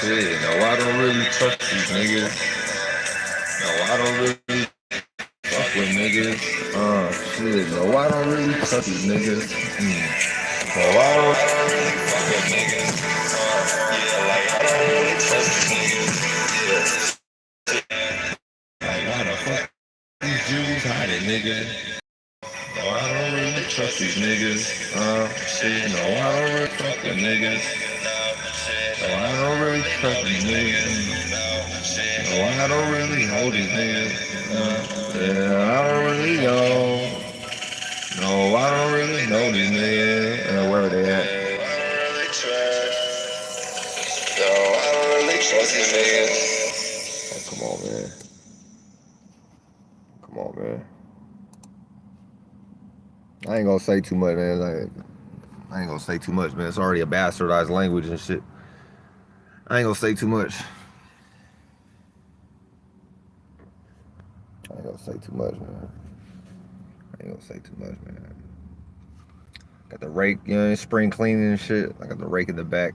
Shit. No, I don't really trust these niggas. No, I don't really fuck with niggas. Shit. No, I don't really trust these niggas. No, I don't really fuck with niggas. Yeah, like I don't really trust these niggas. Yeah. Like why the fuck these Jews hiding, nigga? No, I don't really trust these niggas. Shit. No, I don't really fuck with niggas. No, I don't really trust these niggas. No, I don't really hold these niggas. Yeah, I don't really know. No, I don't really know these niggas. Where they at? I don't really trust. No, I don't really trust these niggas. Oh, come on, man. Come on, man. I ain't gonna say too much, man. I ain't gonna say too much, man. It's already a bastardized language and shit. I ain't gonna say too much. I ain't gonna say too much, man. I ain't gonna say too much, man. Got the rake, you know, spring cleaning and shit. I got the rake in the back.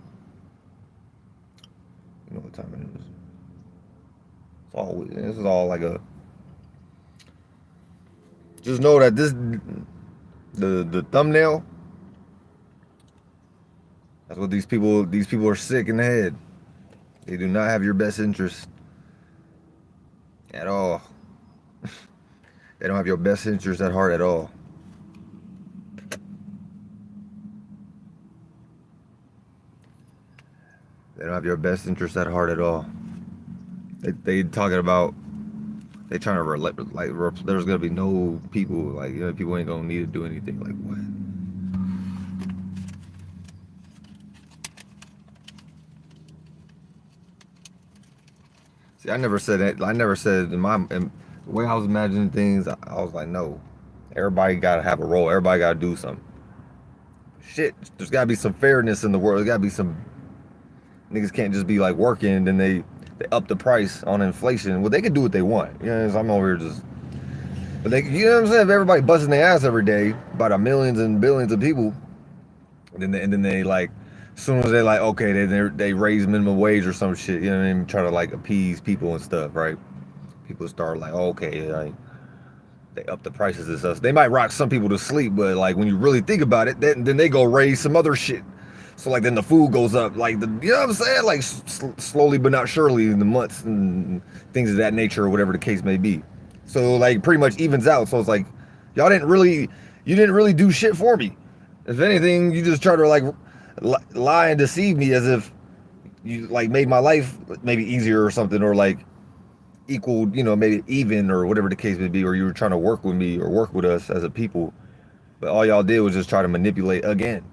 You know what time it is. This is all like a. Just know that the thumbnail. That's what these people are sick in the head. They do not have your best interest at all. They don't have your best interest at heart at all. They don't have your best interest at heart at all. They talking about they trying to there's gonna be no people, like, you know, people ain't gonna need to do anything. Like what? See, I never said that. I never said in the way I was imagining things. I was like, no, everybody gotta have a role. Everybody gotta do something. Shit, there's gotta be some fairness in the world. There gotta be some niggas can't just be like working and then they up the price on inflation. Well, they can do what they want. You know, I'm over here just, but they, you know what I'm saying? If everybody busting their ass every day by the millions and billions of people, and then they like, as soon as they like, okay, they raise minimum wage or some shit. You know what I mean? Try to like appease people and stuff, right? People start like, oh, okay, like they up the prices and stuff. They might rock some people to sleep, but like when you really think about it, then they go raise some other shit. So like then the food goes up, like you know what I'm saying, like slowly but not surely in the months and things of that nature or whatever the case may be. So like pretty much evens out. So it's like you didn't really do shit for me. If anything, you just try to like lie and deceive me as if you like made my life maybe easier or something, or like equal, you know, maybe even or whatever the case may be, or you were trying to work with me or work with us as a people. But all y'all did was just try to manipulate again.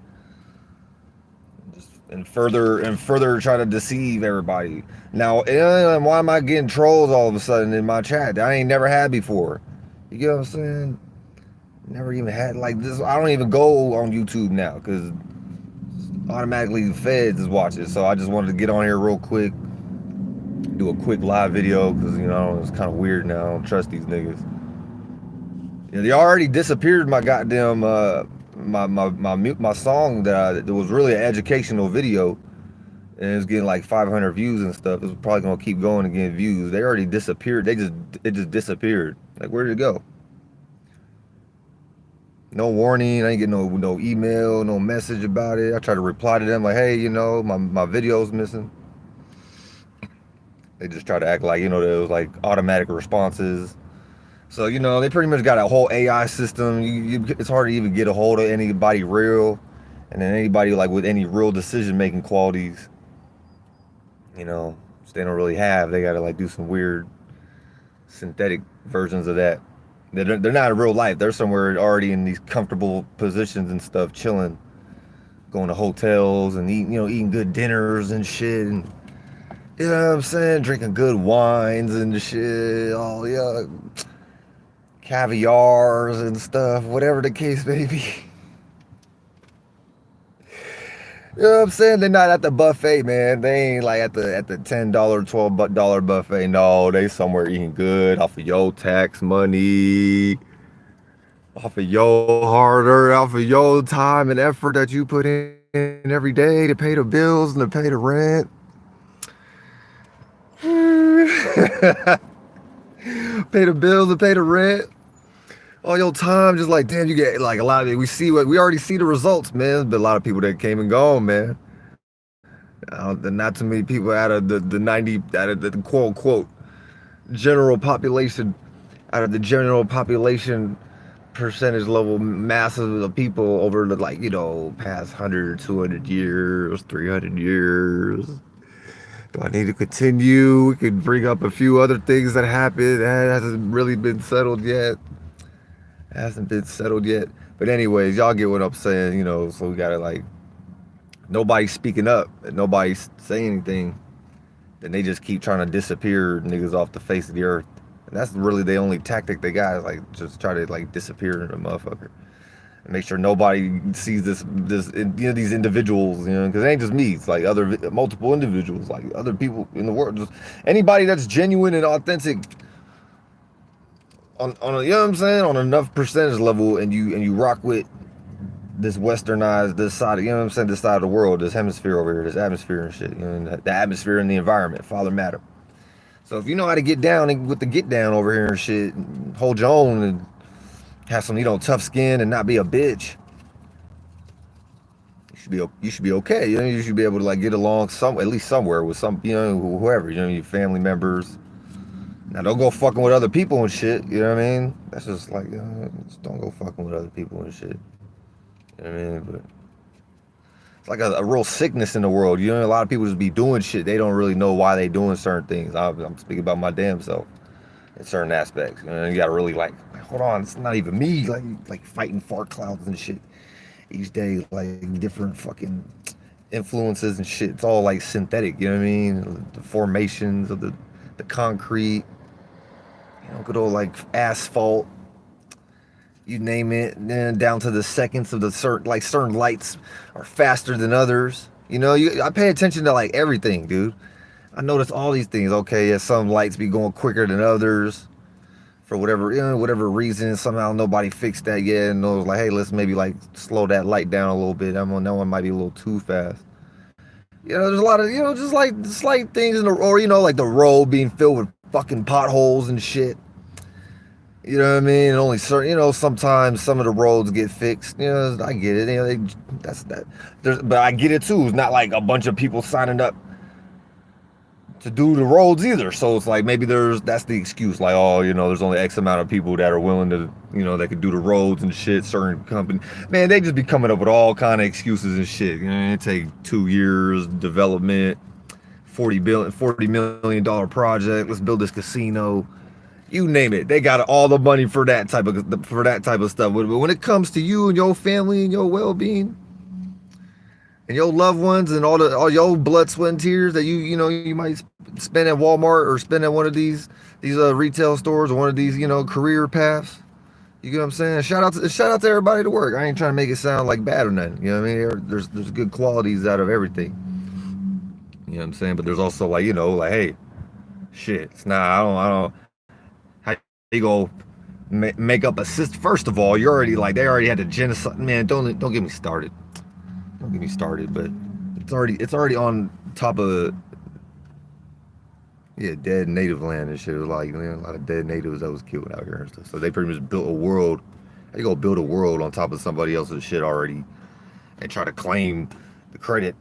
And further try to deceive everybody. Now, why am I getting trolls all of a sudden in my chat that I ain't never had before? You get what I'm saying? Never even had like this. I don't even go on YouTube now because automatically the feds is watching. So I just wanted to get on here real quick, do a quick live video because, you know, it's kind of weird now. I don't trust these niggas. Yeah, they already disappeared my goddamn my song that was really an educational video, and it's getting like 500 views and stuff. It's probably gonna keep going and getting views. They already disappeared. It just disappeared. Like, where did it go? No warning. I ain't getting no email, no message about it. I tried to reply to them like, hey, you know, my video's missing. They just try to act like, you know, there was like automatic responses. So, you know, they pretty much got a whole AI system. It's hard to even get a hold of anybody real. And then anybody like with any real decision-making qualities, you know, they don't really have. They got to like do some weird synthetic versions of that. They're not in real life. They're somewhere already in these comfortable positions and stuff, chilling, going to hotels and eating good dinners and shit. And, you know what I'm saying? Drinking good wines and shit. Oh, yeah. Caviars and stuff, whatever the case may be. You know what I'm saying? They're not at the buffet, man. They ain't like at the $10, $12 buffet. No, they somewhere eating good off of your tax money, off of your off of your time and effort that you put in. every day to pay the bills and to pay the rent. Pay the bills and pay the rent. All your time, just like, damn, you get like a lot of it. We already see the results, man. There's been a lot of people that came and gone, man. Not too many people out of the 90, out of the quote unquote general population, out of the general population percentage level masses of people over the, like, past 100, 200 years, 300 years. Do I need to continue? We could bring up a few other things that happened. That hasn't really been settled yet. Hasn't been settled yet. But anyways, y'all get what I'm saying, so we gotta, like, nobody's speaking up and nobody's saying anything. Then they just keep trying to disappear niggas off the face of the earth. And that's really the only tactic they got, is like just try to like disappear in a motherfucker. And make sure nobody sees these individuals, because it ain't just me. It's like multiple individuals, like other people in the world. Just anybody that's genuine and authentic on a, you know what I'm saying, on enough percentage level, and you rock with this westernized, this side, this side of the world, this hemisphere over here, this atmosphere and shit, the atmosphere and the environment, Father Matter. So if you know how to get down with the get down over here and shit, and hold your own and have some, tough skin and not be a bitch, you should be okay. You should be able to like get along at least somewhere with some, whoever, your family members. Now don't go fucking with other people and shit, you know what I mean? That's just like, just don't go fucking with other people and shit. You know what I mean? But it's like a real sickness in the world. A lot of people just be doing shit. They don't really know why they doing certain things. I'm speaking about my damn self in certain aspects. You gotta really like, hold on, it's not even me. Like fighting fart clouds and shit each day, like different fucking influences and shit. It's all like synthetic. You know what I mean? The formations of the concrete. Good old like asphalt. You name it, then down to the seconds of the certain lights are faster than others. I pay attention to like everything, dude. I notice all these things. Okay, yeah, some lights be going quicker than others for whatever reason. Somehow nobody fixed that yet, and was like, hey, let's maybe like slow that light down a little bit. That one might be a little too fast. There's a lot of just like slight things or like the road being filled with fucking potholes and shit. You know what I mean? And only certain, sometimes some of the roads get fixed. I get it. That's that. But I get it too. It's not like a bunch of people signing up to do the roads either. So it's like maybe that's the excuse. Like, oh, there's only X amount of people that are willing to, that could do the roads and shit. Certain company, man, they just be coming up with all kind of excuses and shit. It take 2 years development, $40 million project. Let's build this casino. You name it, they got all the money for that type of stuff. But when it comes to you and your family and your well-being and your loved ones and all your blood, sweat, and tears that you might spend at Walmart or spend at one of these retail stores or one of these career paths, you get what I'm saying? Shout out to everybody to work. I ain't trying to make it sound like bad or nothing. You know what I mean? There's good qualities out of everything. You know what I'm saying? But there's also like like, hey, shit. It's not. I don't. They go make up a system. First of all, they already had the genocide. Man, don't get me started. Don't get me started. But it's already on top of dead native land and shit. Like a lot of dead natives that was killed out here and stuff. So they pretty much built a world. They go build a world on top of somebody else's shit already, and try to claim the credit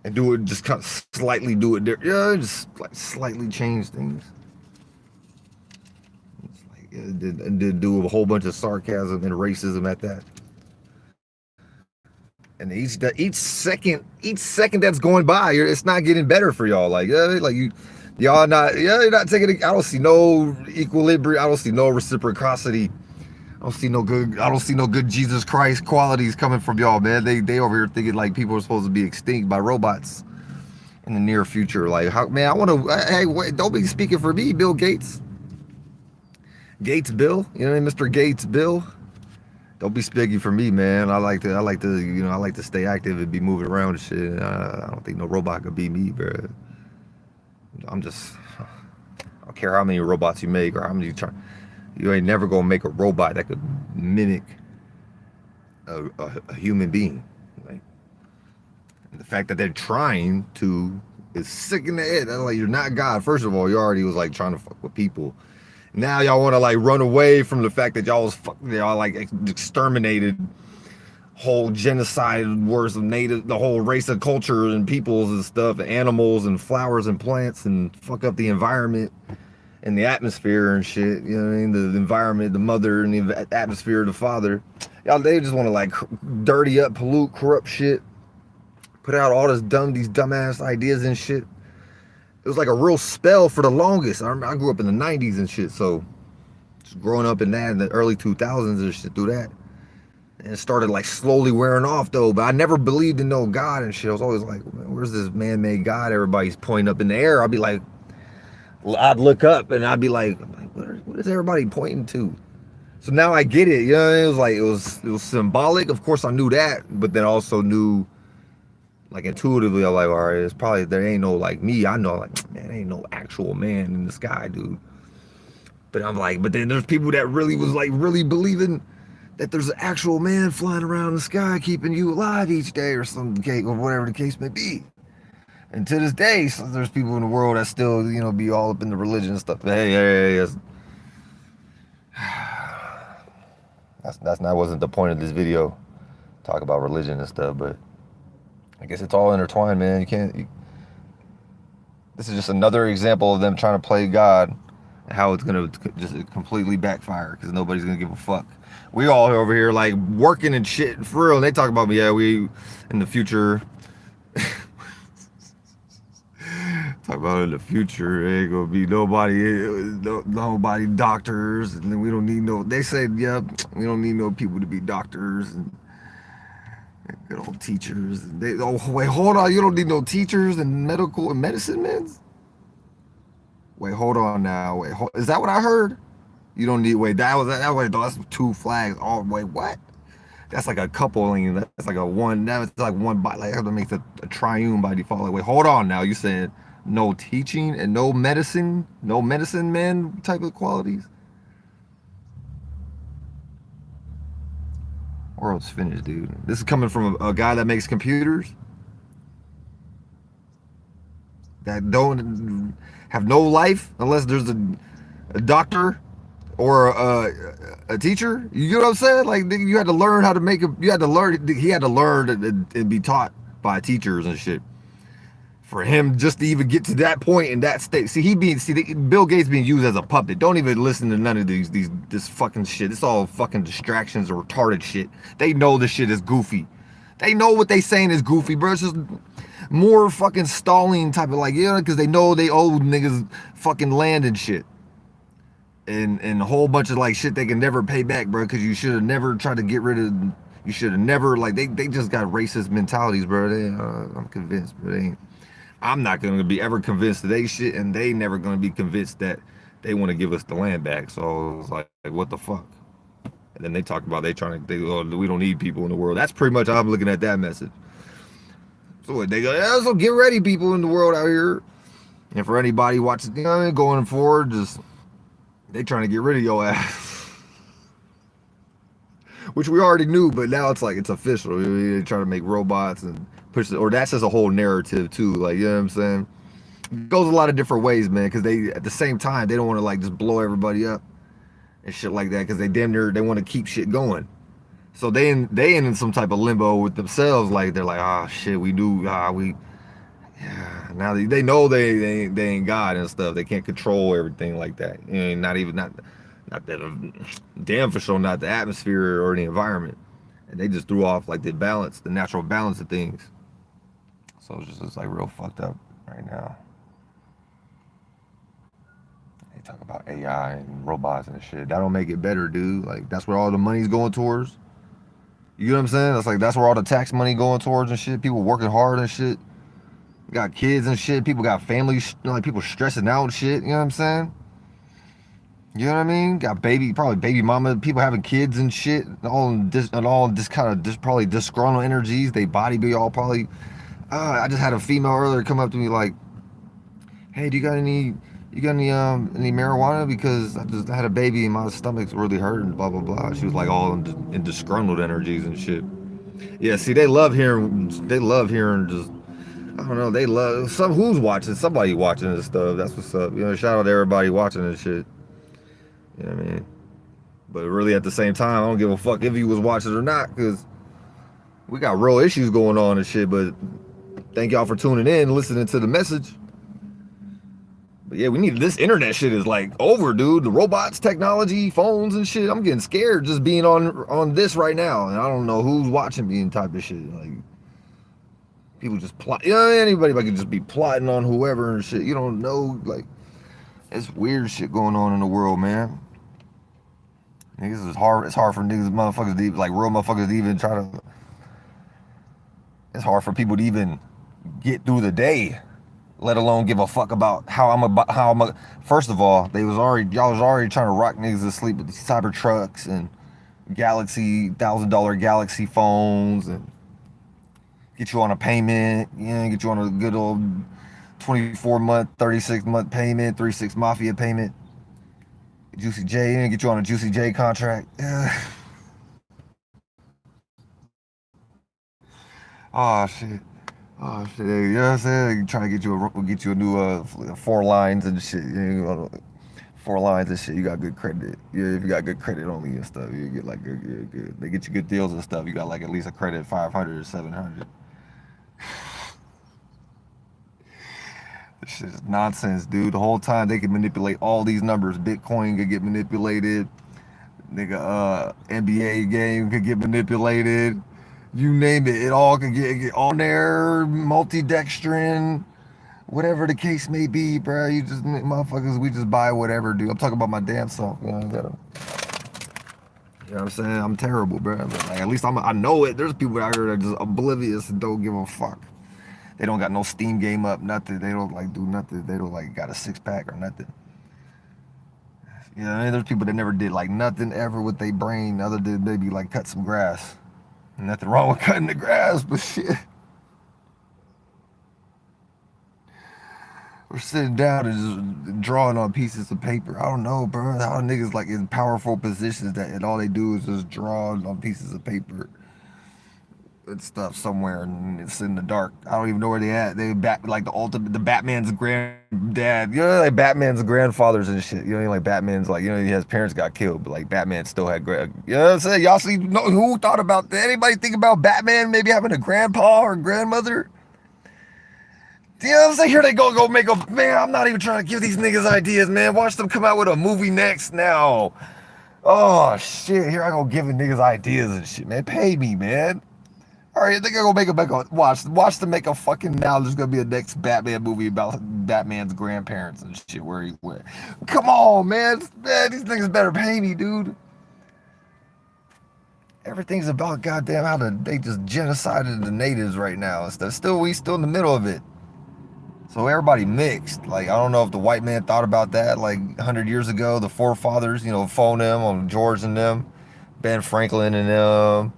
and do it. Just kind of slightly do it there. Yeah, just like slightly change things. And do a whole bunch of sarcasm and racism at that. And each second that's going by, it's not getting better for y'all. Like y'all not, you're not taking it. I don't see no equilibrium. I don't see no reciprocity. I don't see no good Jesus Christ qualities coming from y'all, man. They over here thinking like people are supposed to be extinct by robots in the near future. Like, how, man, I want to. Hey, wait, don't be speaking for me, Bill Gates. Gates Bill, Mr. Gates Bill. Don't be speaking for me, man. I like to stay active and be moving around and shit. I don't think no robot could beat me, bro. I don't care how many robots you make or how many you try. You ain't never gonna make a robot that could mimic a human being. Like, The fact that they're trying to is sick in the head. That's like, you're not God. First of all, you already was like trying to fuck with people. Now y'all want to like run away from the fact that y'all like exterminated whole genocide wars of the whole race of culture and peoples and stuff, and animals and flowers and plants, and fuck up the environment and the atmosphere and shit. You know what I mean? The environment, the mother, and the atmosphere, the father. Y'all, they just want to like dirty up, pollute, corrupt shit. Put out all these dumbass ideas and shit. It was like a real spell for the longest. I grew up in the 90s and shit, so just growing up in that in the early 2000s and shit through that. And it started like slowly wearing off though, but I never believed in no God and shit. I was always like, where's this man-made God everybody's pointing up in the air? I'd be like, I'd look up and I'd be like what is everybody pointing to? So now I get it. You know, it was like it was symbolic. Of course I knew that, but then I also knew like intuitively, I'm like, all right, it's probably there ain't no like me. I know like man, ain't no actual man in the sky, dude. But I'm like, but then there's people that really was like really believing that there's an actual man flying around the sky keeping you alive each day or something, or whatever the case may be. And to this day, so there's people in the world that still, you know, be all up in the religion and stuff. But hey, that wasn't the point of this video. Talk about religion and stuff, but I guess it's all intertwined, man. This is just another example of them trying to play God and how it's gonna just completely backfire because nobody's gonna give a fuck. We all over here like working and shit for real. And they talk about me, yeah, we in the future. Talk about in the future, there ain't gonna be nobody doctors, and then we don't need no. They said, yeah, we don't need no people to be doctors and good old teachers. And they, oh wait, hold on, you don't need no teachers and medicine men. Wait, hold on now. Wait, is that what I heard? You don't need. Wait, that's two flags. Oh wait, what? That's like a coupling. That's like a one. That's like one by. Like I have to make a triune by default. Like, wait, hold on now. You said no teaching and no medicine man type of qualities. World's finished, dude. This is coming from a guy that makes computers that don't have no life unless there's a doctor or a teacher. You know what I'm saying? Like you had to learn how to make a. You had to learn. He had to learn and be taught by teachers and shit. For him just to even get to that point in that state. See, Bill Gates being used as a puppet. Don't even listen to none of this fucking shit. It's all fucking distractions or retarded shit. They know this shit is goofy. They know what they saying is goofy, bro. It's just more fucking stalling type of like, yeah, because they know they owe niggas fucking land and shit. And a whole bunch of like shit they can never pay back, bro, because you should have never tried to get rid of, you should have never, like, they just got racist mentalities, bro. I'm convinced, bro. I'm not going to be ever convinced that they shit, and they never going to be convinced that they want to give us the land back. So it's like what the fuck? And then they talk about we don't need people in the world. That's pretty much how I'm looking at that message. So they go, yeah, so get ready, people in the world out here. And for anybody watching, you know, going forward, just they trying to get rid of your ass. Which we already knew, but now it's like it's official. They try to make robots and push it, or that's just a whole narrative too. Like, you know what I'm saying? It goes a lot of different ways, man. Because they, at the same time, they don't want to like just blow everybody up and shit like that. Because they damn near they want to keep shit going. So they in some type of limbo with themselves. Like they're like, ah, shit, we do, yeah. Now they know they ain't God and stuff. They can't control everything like that. You know, not that damn for sure, not the atmosphere or the environment. And they just threw off like the natural balance of things. So it's like real fucked up right now. They talk about AI and robots and shit. That don't make it better, dude. Like that's where all the money's going towards. You know what I'm saying? That's where all the tax money going towards and shit. People working hard and shit. Got kids and shit. People got families. Like people stressing out and shit. You know what I'm saying? You know what I mean? Got probably baby mama, people having kids and shit. All this kind of probably disgruntled energies. They body be all probably. I just had a female earlier come up to me like, "Hey, do you got any marijuana? Because I had a baby and my stomach's really hurting." Blah blah blah. She was like all in disgruntled energies and shit. Yeah, see, they love hearing just, I don't know, they love who's watching, somebody watching this stuff. That's what's up. You know, shout out to everybody watching this shit. You know what I mean? But really at the same time, I don't give a fuck if you was watching or not, because we got real issues going on and shit. But thank y'all for tuning in, listening to the message. But yeah, we need this internet shit is like over, dude. The robots, technology, phones and shit. I'm getting scared just being on this right now, and I don't know who's watching me and type of shit. Like people just plot. You know, anybody could just be plotting on whoever and shit. You don't know, like it's weird shit going on in the world, man. Niggas is hard. It's hard for niggas, motherfuckers, to even, like real motherfuckers, to even try to. It's hard for people to even get through the day, let alone give a fuck about how I'm a. First of all, y'all was already trying to rock niggas to sleep with these cyber trucks and Galaxy $1,000 Galaxy phones and get you on a payment, get you on a good old 24-month, 36-month payment, 3-6 Mafia payment. Juicy J, get you on a Juicy J contract. Oh shit. Oh shit. You know what I'm saying? Trying to get you a new 4 lines and shit. You know, 4 lines and shit. You got good credit. Yeah, if you got good credit on me and stuff, you get like good. They get you good deals and stuff. You got like at least a credit 500 or 700. This shit is nonsense, dude. The whole time they can manipulate all these numbers. Bitcoin could get manipulated. Nigga, NBA game could get manipulated. You name it, it all could get on there. Multi-dextrin, whatever the case may be, bro. You just motherfuckers, we just buy whatever, dude. I'm talking about my damn self. You know what I'm saying? I'm terrible, bro. But like, at least I know it. There's people out here that are just oblivious and don't give a fuck. They don't got no Steam game up, nothing. They don't like do nothing. They don't like got a 6-pack or nothing. You know, there's people that never did like nothing ever with their brain other than maybe like cut some grass. Nothing wrong with cutting the grass, but shit. We're sitting down and just drawing on pieces of paper. I don't know, bro. How niggas like in powerful positions that and all they do is just draw on pieces of paper and stuff somewhere, and it's in the dark. I don't even know where they at. They like the Batman's granddad. You know, like Batman's grandfathers and shit. You know, like Batman's like, his parents got killed, but like Batman still had you know what I'm saying? Y'all see, who thought about that? Anybody think about Batman maybe having a grandpa or grandmother? You know what I'm saying? Here they go make a, man, I'm not even trying to give these niggas ideas, man. Watch them come out with a movie next now. Oh shit, here I go giving niggas ideas and shit, man. Pay me, man. All right, they're gonna make watch them make a fucking, now there's gonna be a next Batman movie about Batman's grandparents and shit where he went. Come on, man, these niggas better pay me, dude. Everything's about goddamn how they just genocided the natives right now and stuff. We still in the middle of it. So everybody mixed. Like, I don't know if the white man thought about that like 100 years ago, the forefathers, phone them on George and them, Ben Franklin and them.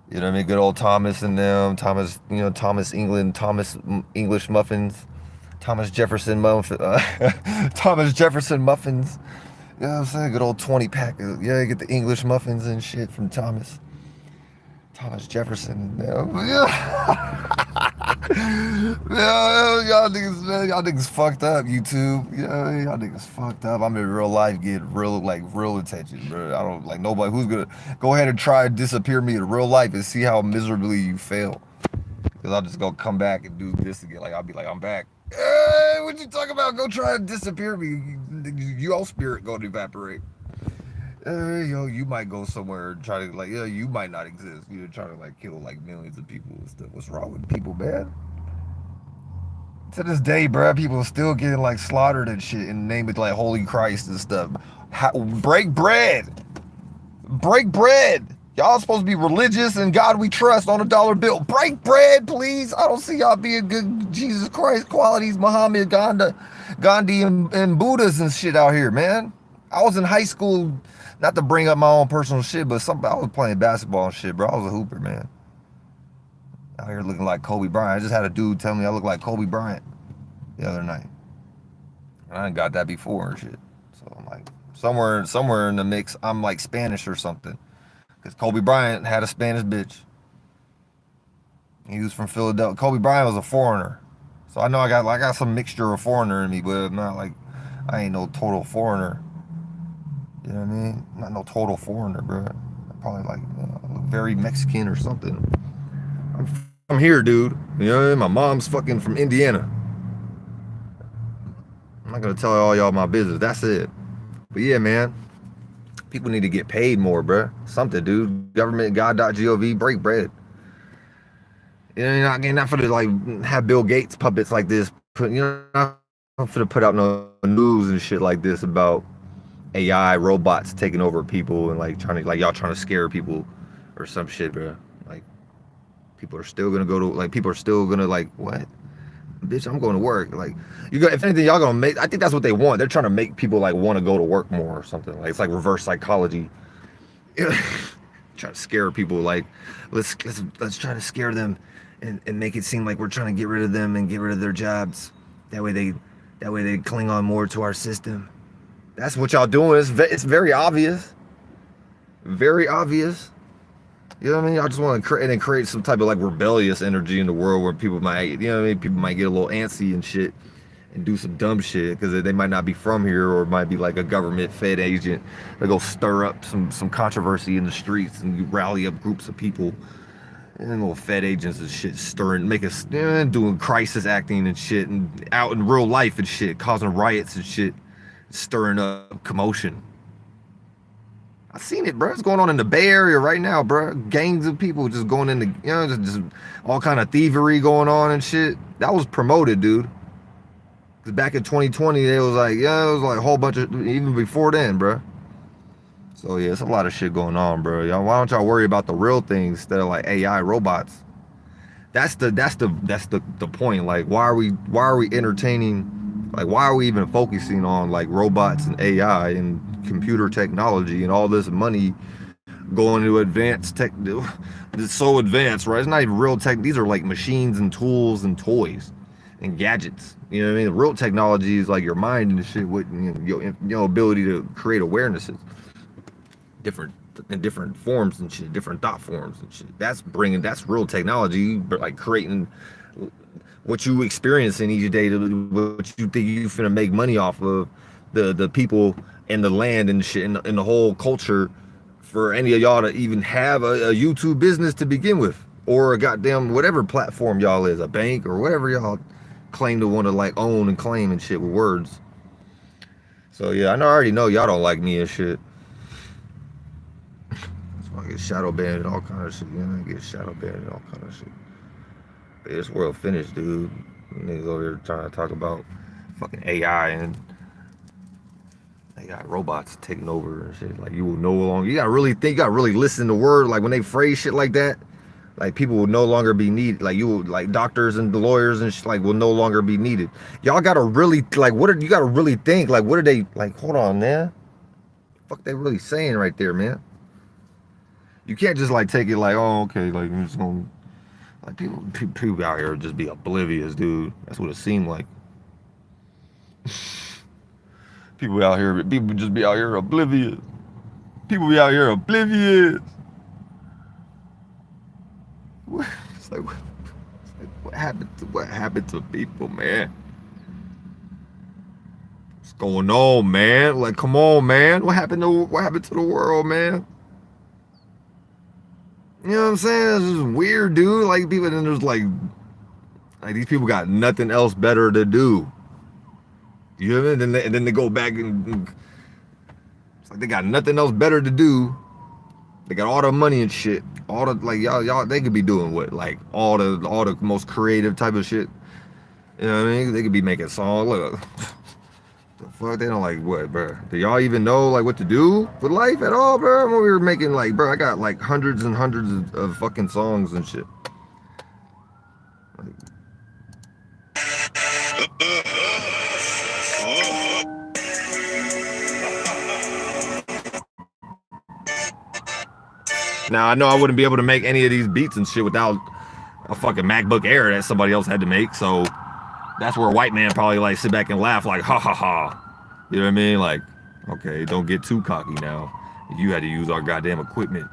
You know what I mean? Good old Thomas and them. Thomas English muffins. Thomas Jefferson muffins. Thomas Jefferson muffins. You know what I'm saying? Good old 20-pack. Yeah, get the English muffins and shit from Thomas Jefferson. Y'all niggas fucked up, YouTube. Y'all niggas fucked up. I'm in real life getting real attention, bro. I don't like nobody who's gonna go ahead and try and disappear me in real life and see how miserably you fail. Cause I'll just go come back and do this again. Like I'll be like, I'm back. Hey, what you talking about? Go try and disappear me. Your spirit gonna evaporate. You might go somewhere and try to you might not exist. You're trying to kill millions of people and stuff. What's wrong with people, man? To this day, bro, people are still getting slaughtered and shit and name it Holy Christ and stuff. Break bread. Break bread. Y'all supposed to be religious and God we trust on a dollar bill. Break bread, please. I don't see y'all being good Jesus Christ qualities, Muhammad, Gandhi, and Buddhas and shit out here, man. I was in high school, not to bring up my own personal shit, but I was playing basketball and shit, bro. I was a hooper, man. Out here looking like Kobe Bryant. I just had a dude tell me I look like Kobe Bryant the other night. And I ain't got that before and shit. So I'm like, somewhere in the mix, I'm like Spanish or something. Because Kobe Bryant had a Spanish bitch. He was from Philadelphia. Kobe Bryant was a foreigner. So I know I got some mixture of foreigner in me, but not like I ain't no total foreigner. You know what I mean? Not no total foreigner, bro. I'm probably like very Mexican or something. I'm here, dude. You know what I mean? My mom's fucking from Indiana. I'm not gonna tell all y'all my business. That's it. But yeah, man. People need to get paid more, bro. Something, dude. Government, God.gov, break bread. You know, you're not for to like have Bill Gates puppets like this. Not for to put out no news and shit like this about AI robots taking over people and like y'all trying to scare people or some shit, bro. Like people are still gonna like what? Bitch, I'm going to work. Like if anything, y'all gonna make. I think that's what they want. They're trying to make people like want to go to work more or something. Like it's like reverse psychology. Trying to scare people. Like let's try to scare them and make it seem like we're trying to get rid of them and get rid of their jobs. That way they cling on more to our system. That's what y'all doing. It's very obvious. Very obvious. You know what I mean? I just want to create some type of like rebellious energy in the world where people might, you know what I mean? People might get a little antsy and shit and do some dumb shit because they might not be from here or it might be like a government fed agent. They go stir up some controversy in the streets and you rally up groups of people and little fed agents and shit doing crisis acting and shit and out in real life and shit, causing riots and shit, stirring up commotion. I've seen it, bro. It's going on in the Bay Area right now, bro. Gangs of people just going into, just all kind of thievery going on and shit. That was promoted, dude. Cause back in 2020, it was like a whole bunch of, even before then, bro. So yeah, it's a lot of shit going on, bro. Y'all, why don't y'all worry about the real things instead of like AI robots? That's the point. Like, why are we entertaining? Like, why are we even focusing on like robots and AI and computer technology and all this money going to advanced tech? It's so advanced, right? It's not even real tech. These are like machines and tools and toys and gadgets. You know what I mean? The real technology is like your mind and shit with your ability to create awarenesses, different forms and shit, different thought forms and shit. That's real technology, but like creating what you experience in each day, what you think you finna make money off of, the people and the land and shit and the whole culture, for any of y'all to even have a YouTube business to begin with, or a goddamn whatever platform y'all is, a bank or whatever y'all claim to want to like own and claim and shit with words. So yeah, I already know y'all don't like me and shit. So I get shadow banned and all kind of shit. I get shadow banned and all kind of shit. But this world finished, dude. Niggas over here trying to talk about fucking AI and they got robots taking over and shit. Like you will no longer. You gotta really think. You gotta really listen to word. Like when they phrase shit like that, like people will no longer be needed. Like like doctors and the lawyers and shit, like will no longer be needed. Y'all gotta really like. You gotta really think. Like what are they like? Hold on, man. Fuck, they really saying right there, man. You can't just like take it like, oh, okay, like I'm just gonna. Like people out here just be oblivious, dude. That's what it seemed like. People just be out here oblivious. People be out here oblivious. It's like what happened to people, man? What's going on, man? Like, come on, man. What happened to the world, man? You know what I'm saying? It's just weird, dude. Like people, and there's like these people got nothing else better to do. You know what I mean? And then they go back and it's like they got nothing else better to do. They got all the money and shit. All the like y'all they could be doing what? Like all the most creative type of shit. You know what I mean? They could be making songs. Look. The fuck, they don't like what, bro? Do y'all even know like what to do with life at all, bro? When we were making like, bro, I got like hundreds and hundreds of fucking songs and shit. Like, now I know I wouldn't be able to make any of these beats and shit without a fucking MacBook Air that somebody else had to make. So that's where a white man probably like sit back and laugh like, ha ha ha. You know what I mean? Like, okay, don't get too cocky now. You had to use our goddamn equipment.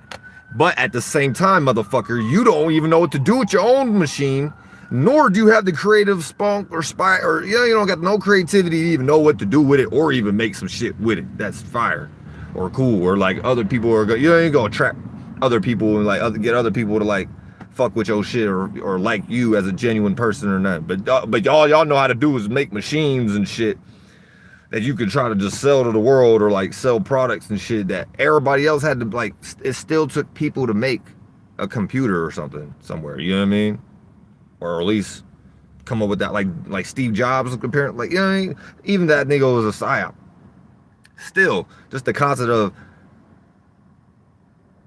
But at the same time, motherfucker, you don't even know what to do with your own machine, nor do you have the creative spunk or spy, or you don't got no creativity to even know what to do with it, or even make some shit with it that's fire or cool, or like other people are you ain't gonna trap other people and like get other people to like fuck with your shit or like you as a genuine person or not. But y'all know how to do is make machines and shit that you could try to just sell to the world, or like sell products and shit that everybody else had to like. It still took people to make a computer or something somewhere, you know what I mean, or at least come up with that, like Steve Jobs apparently, like, you know what I mean? Even that nigga was a psyop. Still, just the concept of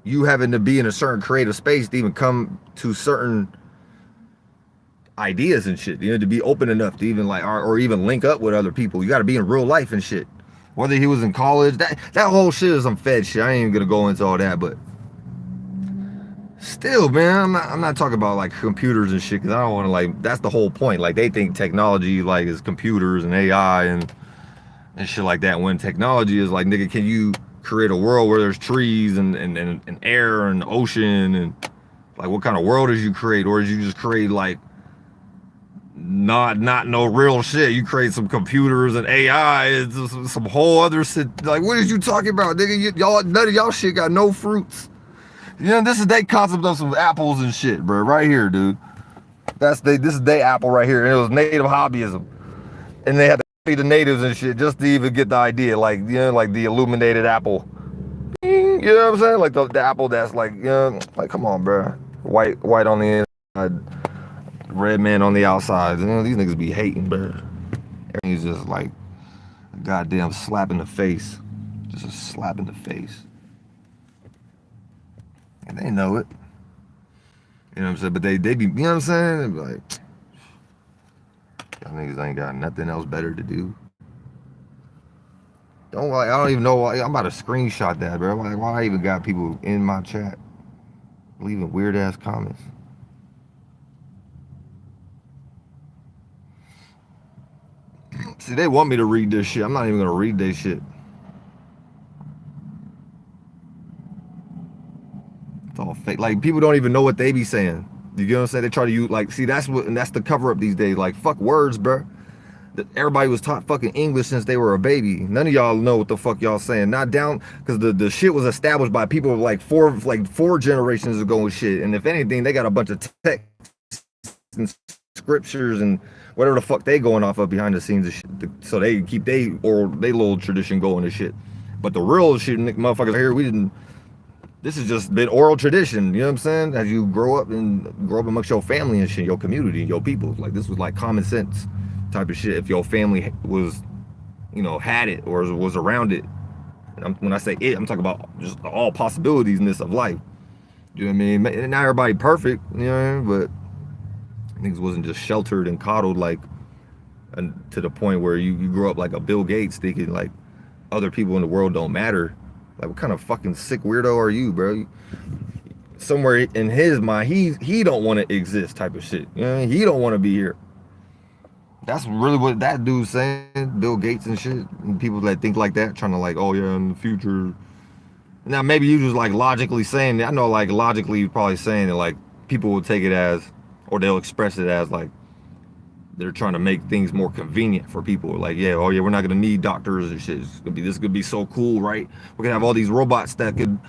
you having to be in a certain creative space to even come to certain ideas and shit, to be open enough to even like or even link up with other people. You got to be in real life and shit. Whether he was in college, that whole shit is some fed shit. I ain't even gonna go into all that, but still, man, I'm not talking about like computers and shit, because I don't want to, like, that's the whole point. Like, they think technology like is computers and AI and shit like that, when technology is like, nigga, can you create a world where there's trees and air and ocean, and like, what kind of world did you create? Or did you just create like not no real shit? You create some computers and AI and some whole other shit. Like, what is you talking about, nigga? Y'all, none of y'all shit got no fruits. This is their concept of some apples and shit, bro. Right here, dude. This is their apple right here. And it was native hobbyism, and they had to feed the natives and shit just to even get the idea. Like, like the illuminated apple. You know what I'm saying? Like the apple that's like, like, come on, bro. White on the inside, red man on the outside. These niggas be hating, bro. Everything's just like a goddamn slap in the face. Just a slap in the face. And they know it. You know what I'm saying? But they be, you know what I'm saying? They be like, y'all niggas ain't got nothing else better to do. I don't even know why. I'm about to screenshot that, bro. Like, why I even got people in my chat leaving weird ass comments? See, they want me to read this shit. I'm not even gonna read this shit. It's all fake. Like, people don't even know what they be saying. You get what I'm saying? They try to use, like, see, that's the cover up these days. Like, fuck words, bro. Everybody was taught fucking English since they were a baby. None of y'all know what the fuck y'all saying. Not down, because the shit was established by people like four generations ago and shit. And if anything, they got a bunch of texts and scriptures and whatever the fuck they going off of behind the scenes and shit. So they keep they little tradition going and shit. But the real shit, motherfuckers here, this has just been oral tradition, you know what I'm saying? As you grow up amongst your family and shit, your community, your people. Like, this was like common sense type of shit. If your family was, had it or was around it. And when I say it, I'm talking about just all possibilities of life. You know what I mean? Not everybody perfect, you know what I mean? But niggas wasn't just sheltered and coddled, like, and to the point where you grow up like a Bill Gates thinking like other people in the world don't matter. Like, what kind of fucking sick weirdo are you, bro? Somewhere in his mind, he don't want to exist type of shit. You know what I mean? He don't want to be here. That's really what that dude's saying, Bill Gates and shit. And people that think like that, trying to like, oh yeah, in the future. Now, maybe you just like logically saying that. I know, like, logically you're probably saying that, like, people will take it as, or they'll express it as like they're trying to make things more convenient for people. Like, yeah, oh yeah, we're not gonna need doctors and shit. This could be so cool, right? We're gonna have all these robots that could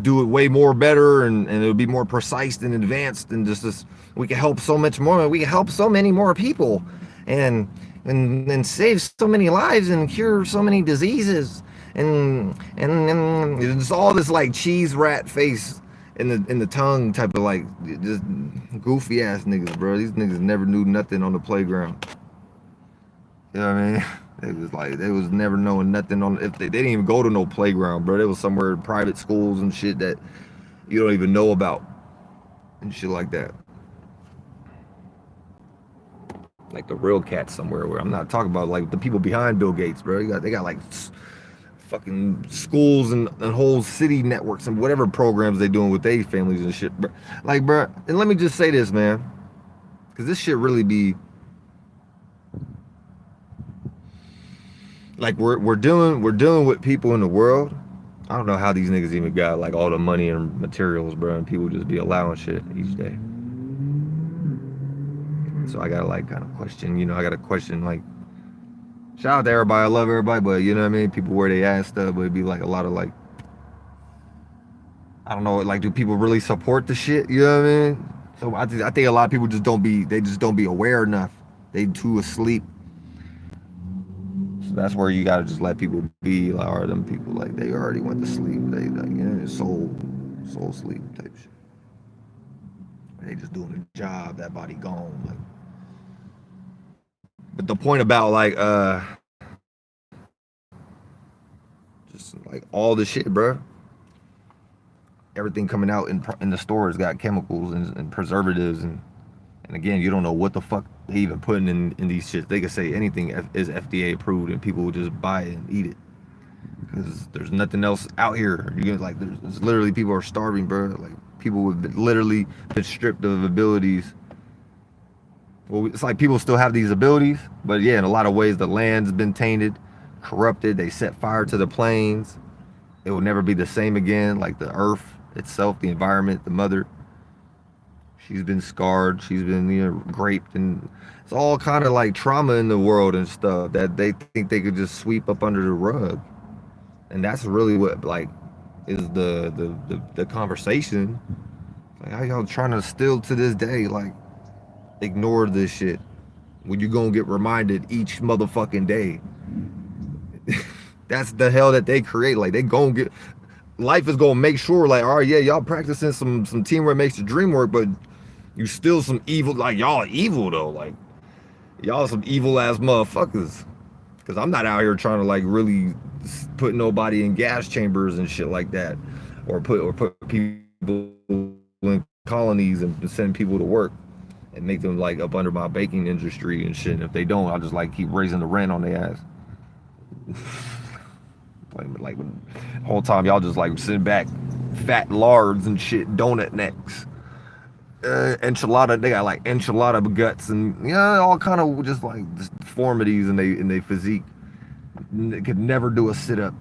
do it way more better, and it'll be more precise and advanced, and just this, we can help so much more. We can help so many more people, and save so many lives and cure so many diseases, and it's all this like cheese rat face in the tongue type of, like, just goofy ass niggas, bro. These niggas never knew nothing on the playground. You know what I mean? They was never knowing nothing on, if they didn't even go to no playground, bro. They was somewhere in private schools and shit that you don't even know about and shit like that. Like the real cats somewhere, where I'm not talking about like the people behind Bill Gates, bro. They got like fucking schools and whole city networks and whatever programs they doing with their families and shit, bro. Like, bro, and let me just say this, man, because this shit really be like, we're dealing with people in the world I don't know how these niggas even got like all the money and materials, bro, and people just be allowing shit each day. So I gotta like kind of question, you know, I gotta question like, shout out to everybody, I love everybody, but you know what I mean? People wear their ass stuff, but it'd be like a lot of like, I don't know, like do people really support the shit? You know what I mean? So I think a lot of people just don't be, they just don't be aware enough. They too asleep. So that's where you gotta just let people be, like, or them people like they already went to sleep. They like, you know, soul sleep type shit. They just doing a job, that body gone. Like, but the point about like just like all the shit, bro. Everything coming out in the stores got chemicals and preservatives and again, you don't know what the fuck they even putting in these shits. They could say anything is FDA approved and people will just buy it and eat it because there's nothing else out here. You get like there's literally people are starving, bro. Like people have literally been stripped of abilities. Well, it's like people still have these abilities, but yeah, in a lot of ways the land's been tainted, corrupted. They set fire to the plains. It will never be the same again. Like the earth itself, the environment, the mother. She's been scarred. She's been, you know, raped, and it's all kind of like trauma in the world and stuff that they think they could just sweep up under the rug. And that's really what like is the conversation. Like how y'all trying to still to this day like ignore this shit when you gonna get reminded each motherfucking day. That's the hell that they create. Like they gonna get life is gonna make sure like, all right, yeah, y'all practicing some teamwork makes the dream work, but you still some evil, like y'all evil though, like y'all some evil ass motherfuckers. Cause I'm not out here trying to like really put nobody in gas chambers and shit like that, or put people in colonies and send people to work and make them like up under my baking industry and shit. And if they don't, I'll just like keep raising the rent on their ass. like the whole time y'all just like sitting back, fat lards and shit, donut necks. Enchilada, they got like enchilada guts and yeah, all kind of just like deformities in they physique. They could never do a sit up.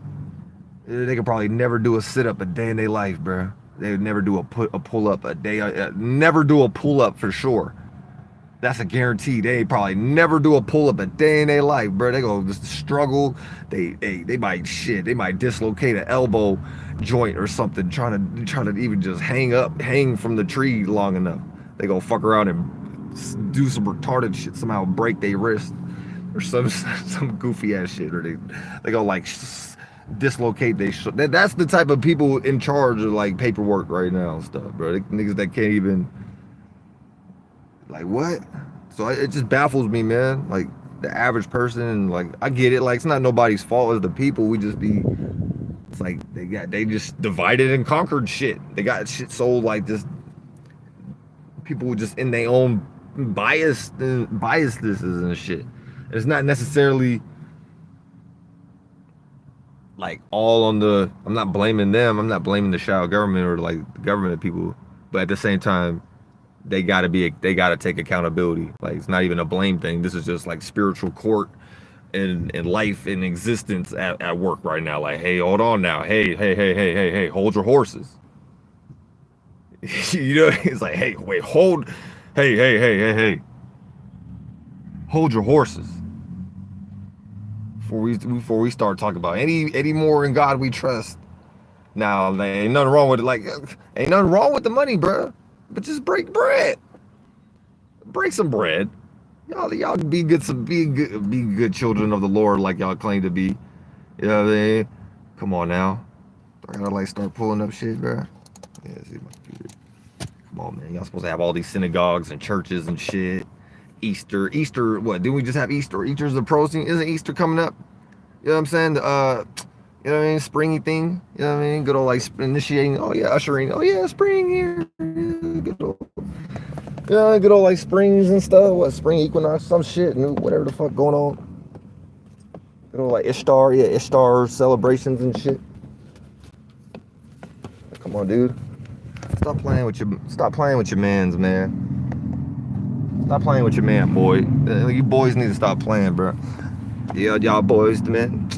They could probably never do a sit up a day in their life, bro. They would never do a pull up a day. Never do a pull up for sure. That's a guarantee. They probably never do a pull up a day in their life, bro. They go just struggle. They might shit. They might dislocate an elbow joint or something, trying to even just hang from the tree long enough. They go fuck around and do some retarded shit, somehow break their wrist or some goofy ass shit, or they go like dislocate they. That's the type of people in charge of like paperwork right now and stuff, bro. Niggas that can't even. Like what? So it just baffles me, man. Like the average person, like I get it. Like it's not nobody's fault. It's the people. We just be. It's like they just divided and conquered shit. They got shit sold like this. People just in their own biasnesses and shit. It's not necessarily like all on the. I'm not blaming them. I'm not blaming the shadow government or like the government people. But at the same time. They gotta take accountability. Like it's not even a blame thing. This is just like spiritual court and life and existence at work right now. Like, hey, hold on now. Hey, hold your horses. You know, it's like, hey, wait, hold, hey, hold your horses. Before we start talking about any more in God we trust. Now, there ain't nothing wrong with it. Like, ain't nothing wrong with the money, bro. But just break bread. Break some bread. Y'all be good children of the Lord like y'all claim to be. You know what I mean? Come on now. I gotta like start pulling up shit, bro. Yeah, see my computer. Come on, man. Y'all supposed to have all these synagogues and churches and shit. Easter, what? Didn't we just have Easter? Easter's approaching. Isn't Easter coming up? You know what I'm saying? You know what I mean? Springy thing. You know what I mean? Good old like initiating. Oh yeah, ushering. Oh yeah, spring here. Good old like springs and stuff. What spring equinox, some shit, whatever the fuck going on. Good old like Ishtar celebrations and shit. Come on, dude. Stop playing with your mans, man. Stop playing with your man, boy. You boys need to stop playing, bro. Yeah, y'all boys, man.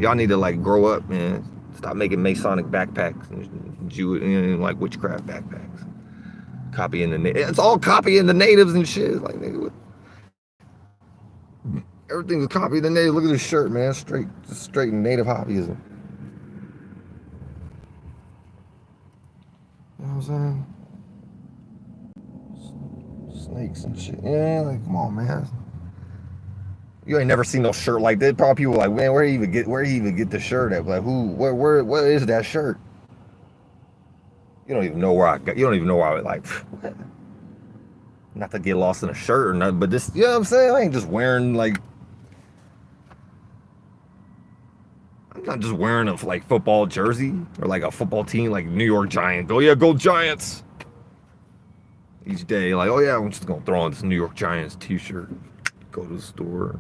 Y'all need to like grow up, man. Stop making Masonic backpacks and Jewish, like witchcraft backpacks. Copying it's all copying the natives and shit. Like nigga, everything's copying the natives. Look at this shirt, man. Straight native hobbyism. You know what I'm saying? Snakes and shit. Yeah, like come on, man. You ain't never seen no shirt like that. Probably people like, man, where he even get the shirt at? Like where is that shirt? You don't even know where I got. You don't even know where I was like. What? Not to get lost in a shirt or nothing, but this, you know what I'm saying? I ain't just wearing like. I'm not just wearing a like football jersey or like a football team like New York Giants. Oh yeah, go Giants! Each day, like, oh yeah, I'm just gonna throw on this New York Giants t-shirt, go to the store,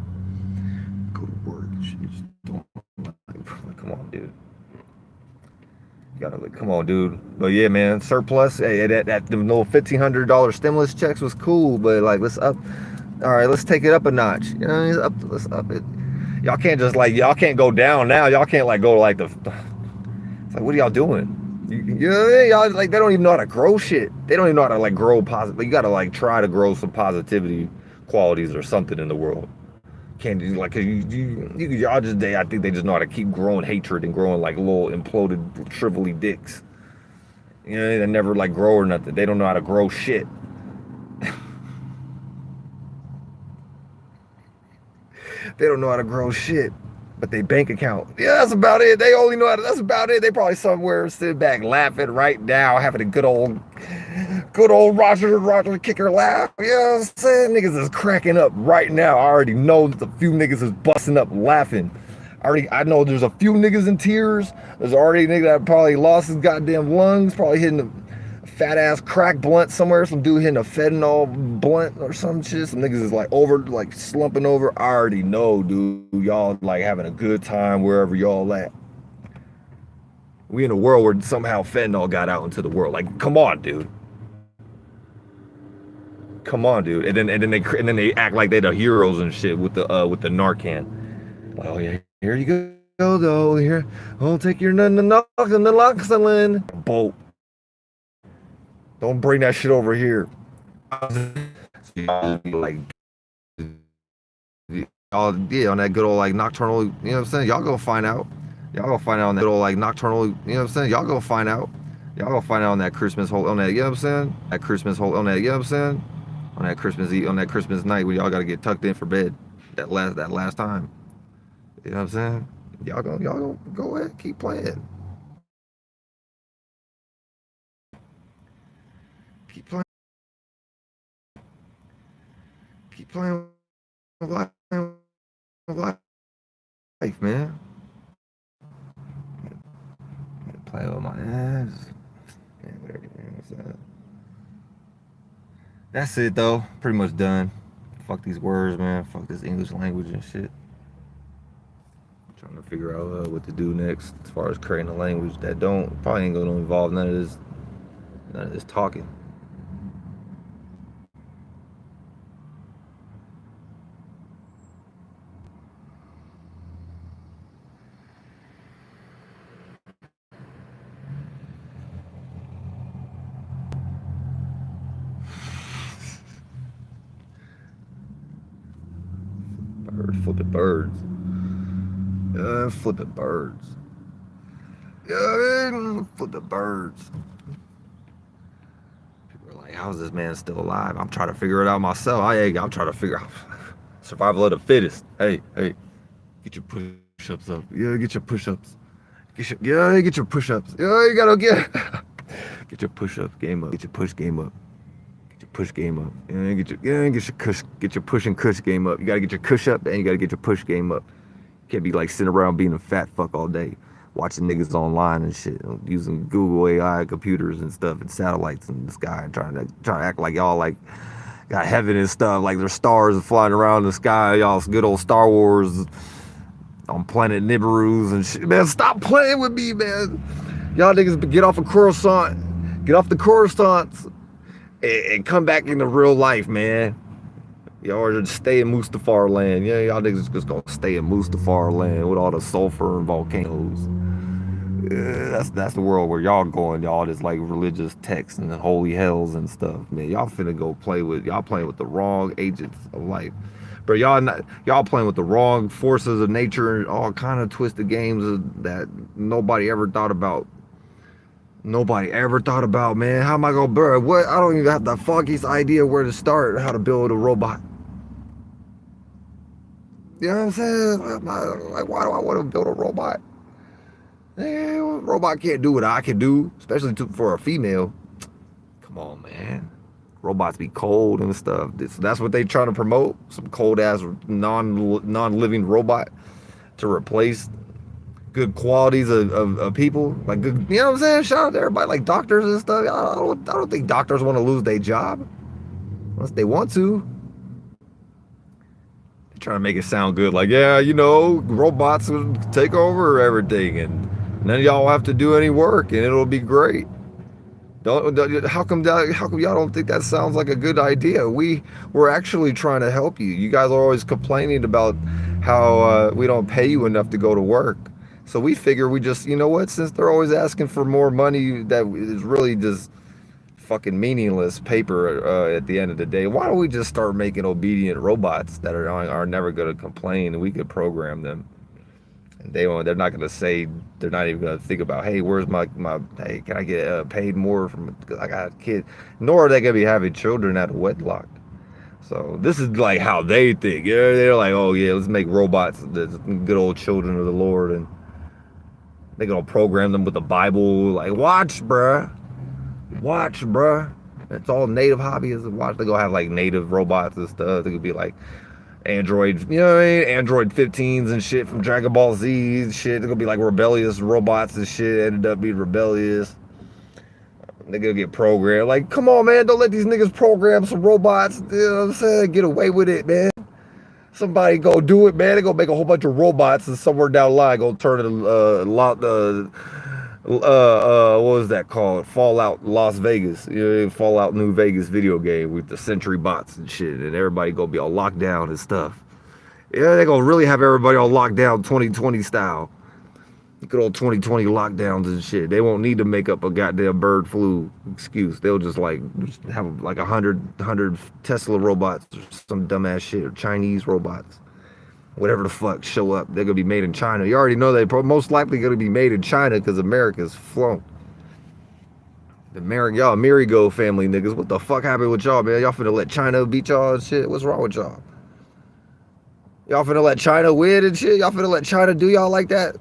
go to work. You just don't like, come on, dude. You gotta like, come on, dude. But yeah, man, surplus. Hey, that the little $1,500 stimulus checks was cool, but like, let's up. All right, let's take it up a notch. You know, let's up it. Y'all can't just like y'all can't go down now. Y'all can't like go like the. It's like, what are y'all doing? You know what I mean? Y'all like they don't even know how to grow shit. They don't even know how to like grow positive. You gotta like try to grow some positivity qualities or something in the world. Can't do like y'all just I think they just know how to keep growing hatred and growing like little imploded shrivelly dicks. You know, they never like grow or nothing. They don't know how to grow shit. They don't know how to grow shit, but they bank account. Yeah, that's about it. They only know how to, that's about it. They probably somewhere sitting back laughing right now, having a good old Roger kicker laugh. You know what I'm saying? Niggas is cracking up right now. I already know that a few niggas is busting up laughing. I know there's a few niggas in tears. There's already a nigga that probably lost his goddamn lungs, probably hitting a fat ass crack blunt somewhere. Some dude hitting a fentanyl blunt or some shit. Some niggas is like like slumping over. I already know, dude. Y'all like having a good time wherever y'all at. We in a world where somehow fentanyl got out into the world. Like, come on, dude. Come on, dude. And then they act like they the heroes and shit with the Narcan. Like, oh yeah, here you go though. Here, I'll take your naloxone boat. Don't bring that shit over here. Like, oh yeah, on that good old like nocturnal. You know what I'm saying? Y'all gonna find out. Y'all gonna find out on that good old like nocturnal. You know what I'm saying? Y'all gonna find out. Y'all gonna find out on that Christmas whole on that. You know what I'm saying? That Christmas whole on that. You know what I'm saying? On that Christmas Eve, on that Christmas night where y'all gotta get tucked in for bed. That last time. You know what I'm saying? Y'all gonna go ahead, keep playing. Keep playing. Keep playing with life, man. Play with my ass. That's it though. Pretty much done. Fuck these words, man. Fuck this English language and shit. Trying to figure out what to do next as far as creating a language that probably ain't gonna involve none of this talking. Flipping birds. Flipping birds. Flipping birds. People are like, how is this man still alive? I'm trying to figure it out myself. I'm trying to figure out survival of the fittest. Hey, get your push-ups up. Yeah, get your push-ups. Get your push-ups. Yeah, you gotta get your push-up game up. Get your push game up. Push game up. Get your push and cush game up. You gotta get your cush up and you gotta get your push game up. You can't be like sitting around being a fat fuck all day, watching niggas online and shit, using Google AI computers and stuff and satellites in the sky and trying to act like y'all like got heaven and stuff, like there's stars flying around the sky. Y'all's good old Star Wars on planet Nibiru's and shit. Man, stop playing with me, man. Y'all niggas get off a Coruscant. Get off the Coruscants. And come back into real life, man. Y'all are just stay in Mustafar land. Yeah, y'all niggas just gonna stay in Mustafar land with all the sulfur and volcanoes. That's the world where y'all going. Y'all just like religious texts and holy hells and stuff. Man, y'all finna go y'all playing with the wrong agents of life. But y'all playing with the wrong forces of nature and all kind of twisted games that nobody ever thought about. Nobody ever thought about, man. How am I gonna build what? I don't even have the foggiest idea where to start, how to build a robot. You know what I'm saying? Like, why do I want to build a robot? Robot can't do what I can do, especially for a female. Come on, man. Robots be cold and stuff. That's what they trying to promote. Some cold ass non-living robot to replace good qualities of people. Like good, you know what I'm saying? Shout out to everybody like doctors and stuff. I don't think doctors want to lose their job unless they want to. They're trying to make it sound good. Like, yeah, you know, robots will take over everything and none of y'all have to do any work and it'll be great. How come y'all don't think that sounds like a good idea? We're actually trying to help you. You guys are always complaining about how we don't pay you enough to go to work. So we figure we just, you know what, since they're always asking for more money that is really just fucking meaningless paper at the end of the day, why don't we just start making obedient robots that are never going to complain and we could program them? And they're not gonna say, they're not even gonna think about, hey, where's my hey, can I get paid more because I got a kid? Nor are they gonna be having children out of wedlock. So this is like how they think. Yeah, they're like, oh yeah, let's make robots, the good old children of the Lord, and they're gonna program them with the Bible. Like, watch, bruh. It's all native hobbyists. Watch, they're gonna have like native robots and stuff. They could be like Android, you know what I mean? Android 15s and shit from Dragon Ball Z and shit. They're gonna be like rebellious robots and shit. Ended up being rebellious. They're gonna get programmed. Like, come on, man, don't let these niggas program some robots. You know what I'm saying? Get away with it, man. Somebody go do it, man. They're gonna make a whole bunch of robots and somewhere down the line go turn it what was that called? Fallout Las Vegas. You know, Fallout New Vegas video game with the Sentry bots and shit, and everybody gonna be all locked down and stuff. Yeah, they gonna really have everybody all locked down 2020 style. Good old 2020 lockdowns and shit. They won't need to make up a goddamn bird flu excuse. They'll just have like 100 Tesla robots or some dumbass shit, or Chinese robots. Whatever the fuck show up, they're gonna be made in China. You already know they most likely gonna be made in China because America's flown. Y'all Mirigo family niggas, what the fuck happened with y'all, man? Y'all finna let China beat y'all and shit? What's wrong with y'all? Y'all finna let China win and shit? Y'all finna let China do y'all like that?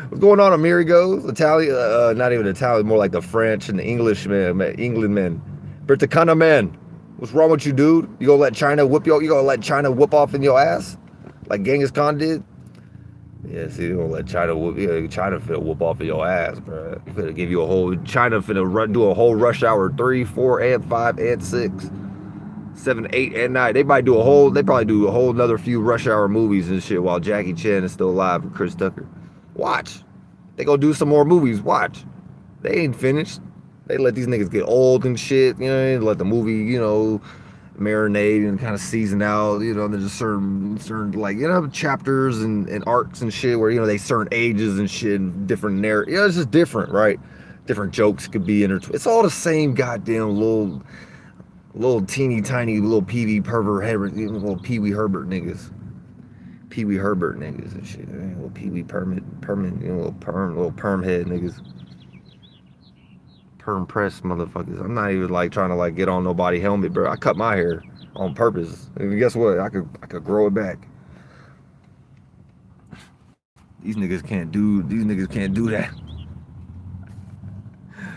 What's going on, Amerigos? Italian, not even Italian, more like the French and the English England men. Briticana men. What's wrong with you, dude? You gonna let China whoop you gonna let China whoop off in your ass? Like Genghis Khan did? Yeah, see, you gonna let China whoop, China finna whoop off in your ass, bro. Finna give you China finna do a whole rush hour 3, 4, and 5, and 6, 7, 8, and 9. They probably do a whole another few rush hour movies and shit while Jackie Chan is still alive and Chris Tucker. Watch. They gonna do some more movies, watch. They ain't finished. They let these niggas get old and shit, you know, let the movie, you know, marinate and kind of season out, you know, there's just certain like, you know, chapters and arcs and shit where, you know, they certain ages and shit and different narrative. You know, it's just different, right? Different jokes could be intertwined. It's all the same goddamn little teeny tiny little Pee-wee Herbert niggas. Pee-wee Herbert niggas and shit. Little Pee-wee permit, you know, little perm head niggas. Perm press motherfuckers. I'm not even like trying to like get on nobody helmet, bro. I cut my hair on purpose. And guess what? I could grow it back. These niggas can't do that.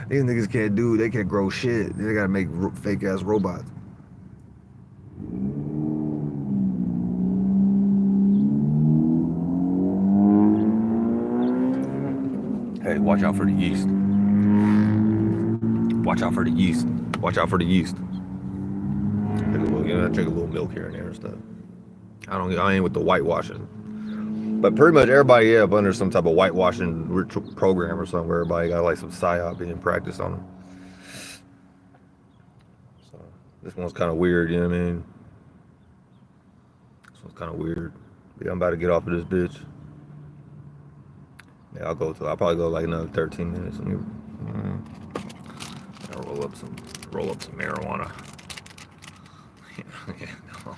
These niggas they can't grow shit. They gotta make fake ass robots. Hey, watch out for the yeast. Watch out for the yeast. Watch out for the yeast. Drink a little milk here and there and stuff. I ain't with the whitewashing. But pretty much everybody up under some type of whitewashing program or something where everybody got like some psyop being practiced on them. So this one's kind of weird, you know what I mean? This one's kind of weird. Yeah, I'm about to get off of this bitch. Yeah, I'll probably go like another 13 minutes. I'll roll up some marijuana. Yeah, no.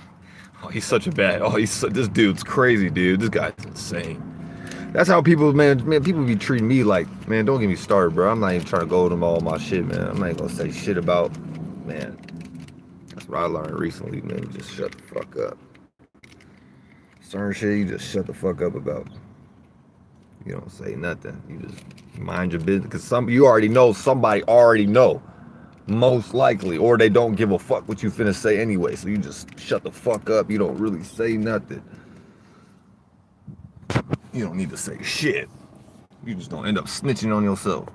Oh, he's such a bad. Oh, this dude's crazy, dude. This guy's insane. That's how people, man, people be treating me like, man, don't get me started, bro. I'm not even trying to go to them all my shit, man. I'm not even gonna say shit about, man. That's what I learned recently, man. You just shut the fuck up. Certain shit, you just shut the fuck up about. You don't say nothing. You just mind your business, because you already know, somebody already know. Most likely, or they don't give a fuck what you finna say anyway, so you just shut the fuck up. You don't really say nothing. You don't need to say shit. You just don't end up snitching on yourself.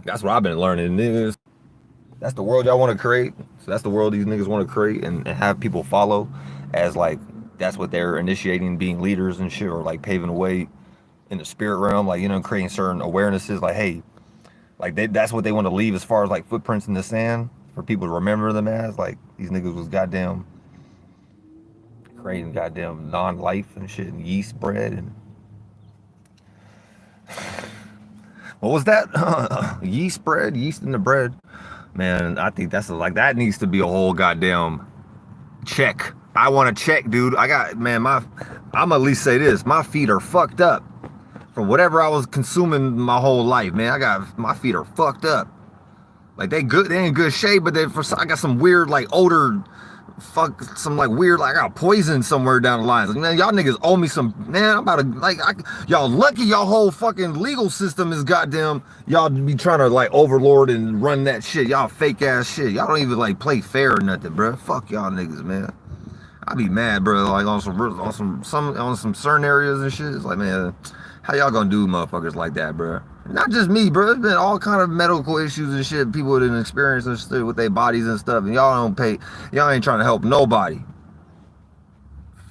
That's what I've been learning, niggas. That's the world y'all want to create. So that's the world these niggas want to create and have people follow, as like that's what they're initiating, being leaders and shit, or like paving the way in the spirit realm, like, you know, creating certain awarenesses, like, hey, like that's what they want to leave as far as like footprints in the sand for people to remember them as. Like, these niggas was goddamn creating goddamn non-life and shit, and yeast bread and what was that? Yeast bread, yeast in the bread. Man, I think that's like, that needs to be a whole goddamn check. I want to check, dude. I got, man, I'm at least say this, my feet are fucked up from whatever I was consuming my whole life, man. My feet are fucked up. Like, they in good shape, but I got some weird like odor, some like weird, like I got poison somewhere down the line. Like, man, y'all niggas owe me some, man. I'm about to, like, y'all lucky y'all whole fucking legal system is goddamn, y'all be trying to like overlord and run that shit. Y'all fake ass shit. Y'all don't even like play fair or nothing, bro. Fuck y'all niggas, man. I be mad, bro. Like on some certain areas and shit. It's like, man, how y'all gonna do motherfuckers like that, bro? Not just me, bro. It's been all kind of medical issues and shit. People didn't experience and shit with their bodies and stuff, and y'all don't pay. Y'all ain't trying to help nobody.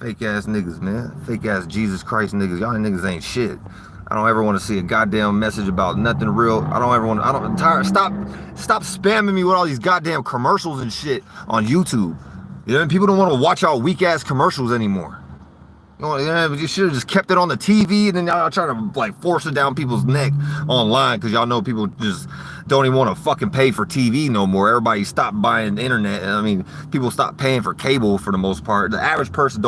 Fake ass niggas, man. Fake ass Jesus Christ niggas. Y'all niggas ain't shit. I don't ever want to see a goddamn message about nothing real. I'm tired. Stop spamming me with all these goddamn commercials and shit on YouTube. You know, people don't want to watch y'all weak ass commercials anymore. You should have just kept it on the TV, and then y'all trying to like force it down people's neck online, because y'all know people just don't even want to fucking pay for TV no more. Everybody stopped buying the internet. I mean, people stopped paying for cable for the most part. The average person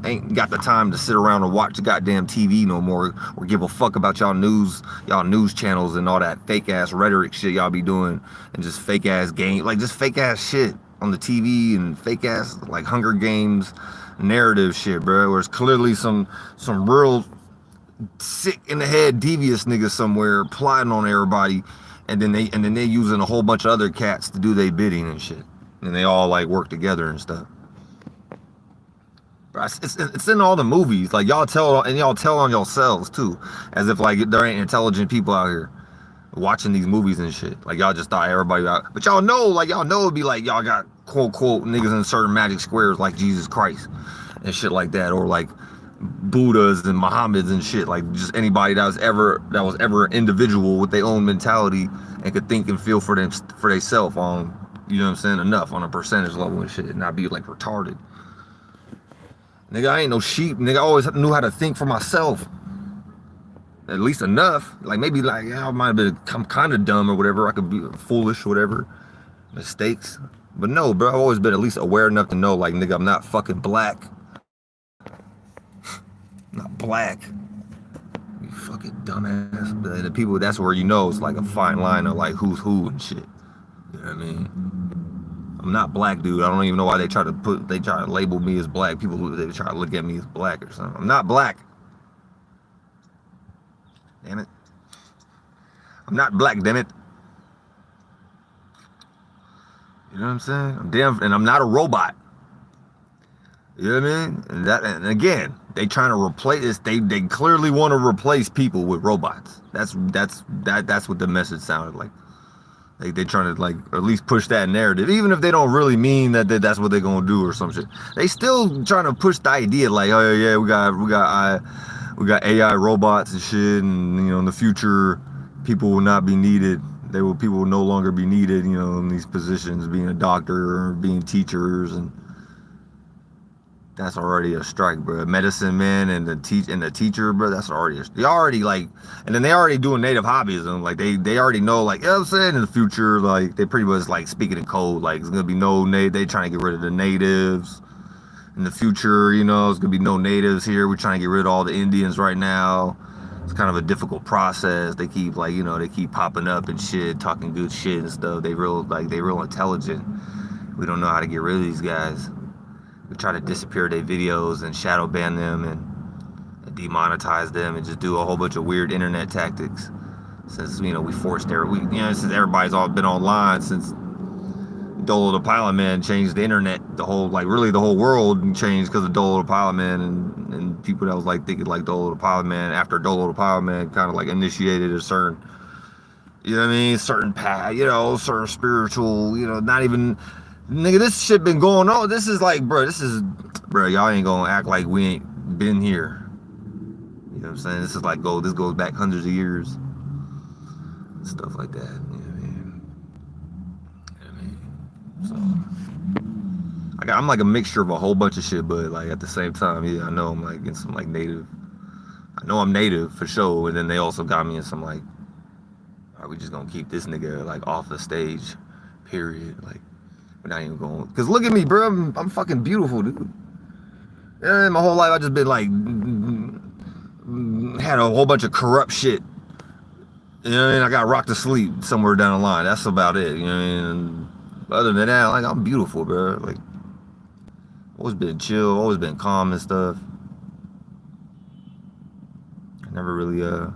ain't got the time to sit around and watch the goddamn TV no more, or give a fuck about y'all news channels and all that fake ass rhetoric shit y'all be doing, and just fake ass game, like just fake ass shit on the TV, and fake ass like Hunger Games narrative shit, bro, where it's clearly some real sick in the head devious niggas somewhere plotting on everybody, and then they using a whole bunch of other cats to do their bidding and shit, and they all like work together and stuff. It's in all the movies. Like, y'all tell on yourselves too, as if like there ain't intelligent people out here watching these movies and shit. Like, y'all just thought everybody out, but y'all know it'd be like y'all got quote niggas in certain magic squares like Jesus Christ and shit like that, or like Buddhas and Mohammeds and shit, like just anybody that was ever an individual with their own mentality and could think and feel for themselves on, you know what I'm saying, enough on a percentage level and shit, and not be like retarded. Nigga, I ain't no sheep. Nigga, I always knew how to think for myself. At least enough. Like, maybe like, yeah, I might have I'm kind of dumb or whatever. I could be foolish or whatever. Mistakes. But no, bro, I've always been at least aware enough to know, like, nigga, I'm not fucking black. Not black. You fucking dumbass. The people, that's where you know it's like a fine line of like who's who and shit. You know what I mean? I'm not black, dude. I don't even know why they try to label me as black. People, they try to look at me as black or something. I'm not black. Damn it. I'm not black, damn it. You know what I'm saying? And I'm not a robot. You know what I mean? And again, they trying to replace this. They clearly want to replace people with robots. That's what the message sounded like. Like, they trying to like, or at least push that narrative, even if they don't really mean that's what they're gonna do or some shit. They still trying to push the idea like, oh yeah, we got AI robots and shit, and you know, in the future, people will not be needed. People will no longer be needed, you know, in these positions, being a doctor or being teachers, and That's already a strike, bro. Medicine man and the teacher, bro. That's already they already like, and then they already doing native hobbyism. Like they already know, like, you know what I'm saying, in the future, like they pretty much like speaking in code. Like it's gonna be no native. They trying to get rid of the natives in the future. You know, it's gonna be no natives here. We're trying to get rid of all the Indians right now. It's kind of a difficult process. They keep like, you know, they keep popping up and shit, talking good shit and stuff. They real intelligent. We don't know how to get rid of these guys. We try to disappear their videos and shadow ban them and demonetize them and just do a whole bunch of weird internet tactics. Since, you know, we forced since everybody's all been online since Dolo the Pilot Man changed the internet, the whole, like, really the whole world changed because of Dolo the Pilot Man and people that was like thinking like Dolo the Pilot Man after Dolo the Pilot Man kind of like initiated a certain, you know what I mean, certain path, you know, certain spiritual, you know, not even, nigga, this shit been going on. This is like, bro, y'all ain't gonna act like we ain't been here. You know what I'm saying? This is like, this goes back hundreds of years. Stuff like that. You know what I mean? So, I'm like a mixture of a whole bunch of shit, but like at the same time, yeah, I know I'm like in some like native. I know I'm native for sure, and then they also got me in some like, are we just gonna keep this nigga like off the stage? Period. Like, we're not even going. Cause look at me, bro. I'm fucking beautiful, dude. Yeah, my whole life I just been like had a whole bunch of corrupt shit. You know what I mean? I got rocked to sleep somewhere down the line. That's about it. You know what I mean? And other than that, like, I'm beautiful, bro. Like, always been chill, always been calm and stuff. I never really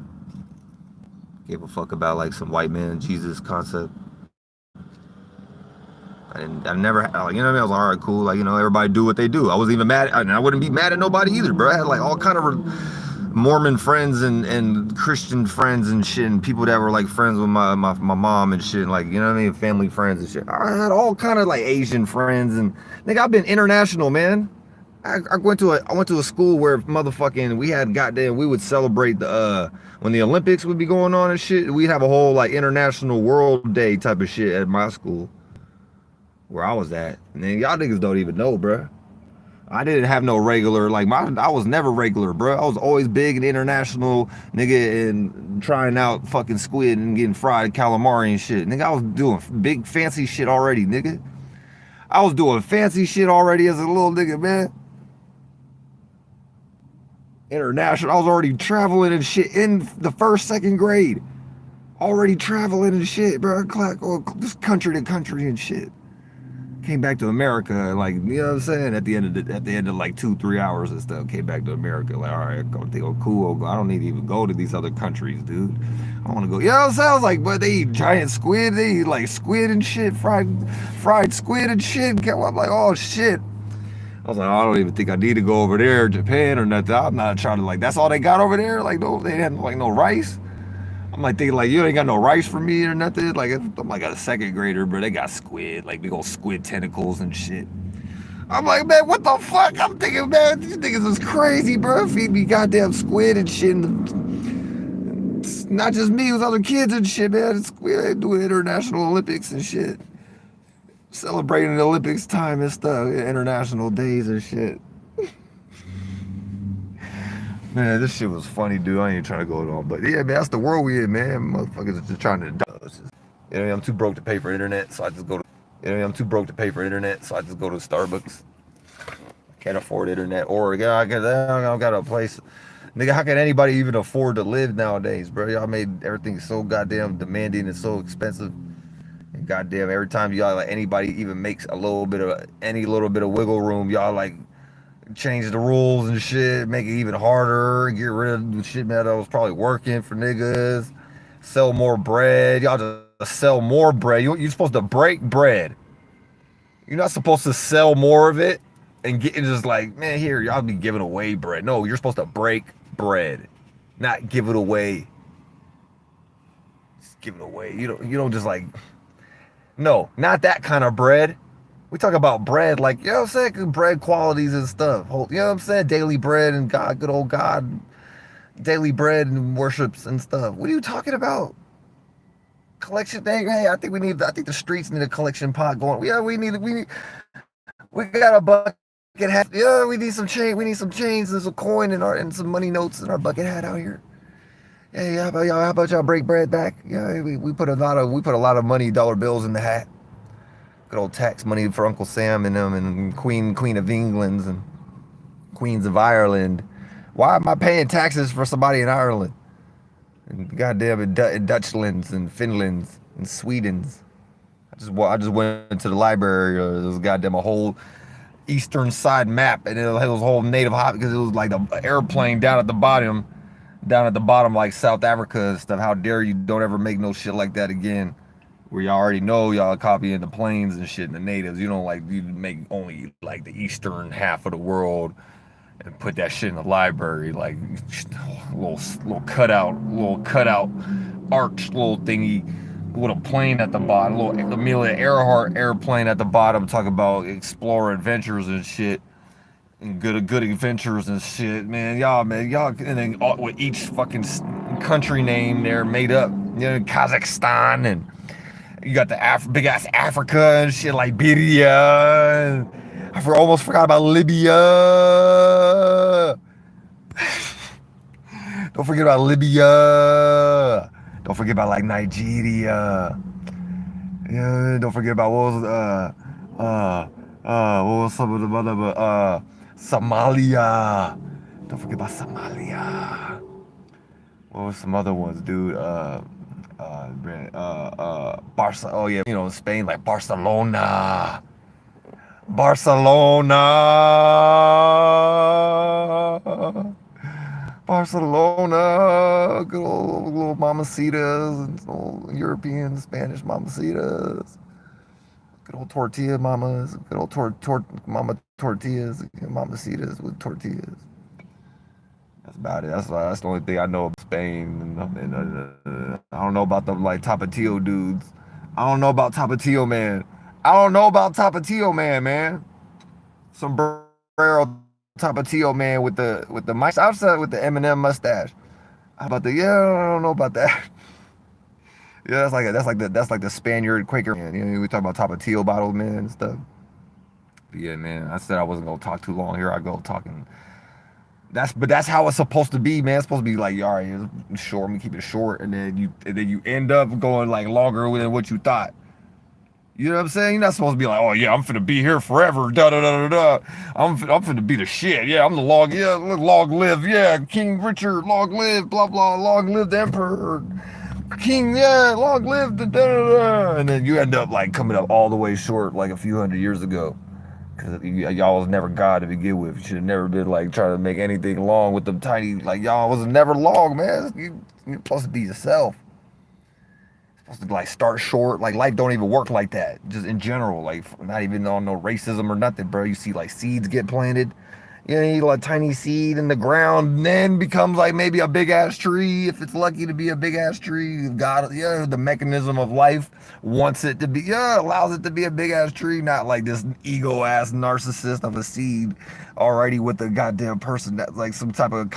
gave a fuck about like some white man Jesus concept. I never, like, you know what I mean? I was like, all right, cool. Like, you know, everybody do what they do. I wasn't even mad. I wouldn't be mad at nobody either, bro. I had like all kind of Mormon friends and Christian friends and shit, and people that were like friends with my mom and shit, like, you know what I mean, family friends and shit. I had all kind of like Asian friends, and nigga, I've been international, man. I went to a school where motherfucking we would celebrate the when the Olympics would be going on and shit. We'd have a whole like international world day type of shit at my school where I was at. And then y'all niggas don't even know, bruh. I didn't have no regular, like, I was never regular, bro. I was always big and international, nigga, and trying out fucking squid and getting fried calamari and shit. Nigga, I was doing big fancy shit already, nigga. I was doing fancy shit already as a little nigga, man. International. I was already traveling and shit in the first, second grade. Already traveling and shit, bro. Just country to country and shit. Came back to America, like, you know what I'm saying? At the end of like 2-3 hours and stuff, came back to America. Like, all right, go cool. I don't need to even go to these other countries, dude. I want to go. You know what I'm saying? I was like, but they eat giant squid. They eat like squid and shit, fried squid and shit. I'm like, oh shit. I was like, I don't even think I need to go over there, Japan or nothing. I'm not trying to, like, that's all they got over there. Like, no, they had like no rice. I'm like thinking like, you ain't got no rice for me or nothing. Like, I'm like a second grader, bro. They got squid, like big old squid tentacles and shit. I'm like, man, what the fuck? I'm thinking, man, these niggas is crazy, bro. Feed me goddamn squid and shit. And it's not just me, it was other kids and shit, man. It's squid doing international Olympics and shit. Celebrating the Olympics time and stuff, international days and shit. Man, this shit was funny, dude. I ain't trying to go on, but yeah, man, that's the world we in, man. Motherfuckers are just trying to. You know, I'm too broke to pay for internet, so I just go to. You know, I'm too broke to pay for internet, so I just go to Starbucks. Can't afford internet, or I got a place. Nigga, how can anybody even afford to live nowadays, bro? Y'all made everything so goddamn demanding and so expensive. And goddamn, every time y'all like anybody even makes any little bit of wiggle room, y'all like change the rules and shit, make it even harder, get rid of the shit that was probably working for niggas, sell more bread. Y'all just sell more bread. You're supposed to break bread. You're not supposed to sell more of it and get just like, man, here, y'all be giving away bread. No, you're supposed to break bread, not give it away. Just give it away. You don't just like, no, not that kind of bread. We talk about bread, like, you know what I'm saying? Bread qualities and stuff. You know what I'm saying? Daily bread and God, good old God. Daily bread and worships and stuff. What are you talking about? Collection thing? Hey, I think the streets need a collection pot going. Yeah, we got a bucket hat. Yeah, we need some chain. We need some chains and some coin and some money notes in our bucket hat out here. Hey, how about y'all? How about y'all break bread back? Yeah, we put a lot of money, dollar bills in the hat. Good old tax money for Uncle Sam and them and Queen of England's and Queens of Ireland. Why am I paying taxes for somebody in Ireland? And goddamn in Dutchlands and Finlands and Swedens. I just went to the library. There was goddamn a whole eastern side map, and it was a whole native hop because it was like the airplane down at the bottom, like South Africa and stuff. How dare you? Don't ever make no shit like that again. Where y'all already know y'all copying the planes and shit and the natives. You don't like you make only like the eastern half of the world and put that shit in the library, like little cutout arch little thingy with a plane at the bottom, little Amelia Earhart airplane at the bottom, talking about explore adventures and shit. And good adventures and shit, man. Y'all, and then with each fucking country name there made up. You know, Kazakhstan, and you got the big ass Africa and shit, Liberia. Almost forgot about Libya. Don't forget about Libya. Don't forget about like Nigeria. Yeah, don't forget about what was some of the other Somalia. Don't forget about Somalia. What was some other ones, dude? Barca. Oh yeah, you know, Spain, like Barcelona. Barcelona. Barcelona. Good old little mamacitas and old European, Spanish mamacitas. Good old tortilla mamas. Good old mama tortillas. Mamacitas with tortillas. That's about it. That's the only thing I know of Spain. I don't know about the like Tapatio dudes. I don't know about Tapatio man. I don't know about Tapatio man, man. Sombrero Tapatio man with the mice outside with the Eminem mustache. How about the yeah? I don't know about that. Yeah, that's like the Spaniard Quaker man. You know, we talk about Tapatio bottles, man, and stuff. But yeah, man. I said I wasn't gonna talk too long. Here I go talking. That's how it's supposed to be, man. It's supposed to be like, all right, it's short. Let me keep it short, and then you end up going like longer than what you thought. You know what I'm saying? You're not supposed to be like, oh yeah, I'm finna be here forever. Da da da da da. I'm finna be the shit. Yeah, I'm the log. Yeah, long live. Yeah, King Richard. Long live. Blah blah. Long live the emperor. King. Yeah, long live the da da da. And then you end up like coming up all the way short, like a few hundred years ago. Cause y'all was never God to begin with. You should have never been like trying to make anything long with them tiny. Like y'all was never long, man. You're supposed to be yourself. Supposed to like start short. Like life don't even work like that. Just in general, like not even on no racism or nothing, bro. You see like seeds get planted. You need like tiny seed in the ground, and then becomes like maybe a big ass tree if it's lucky to be a big ass tree. God, yeah, the mechanism of life wants it to be, yeah, allows it to be a big ass tree, not like this ego ass narcissist of a seed already with a goddamn person that's like some type of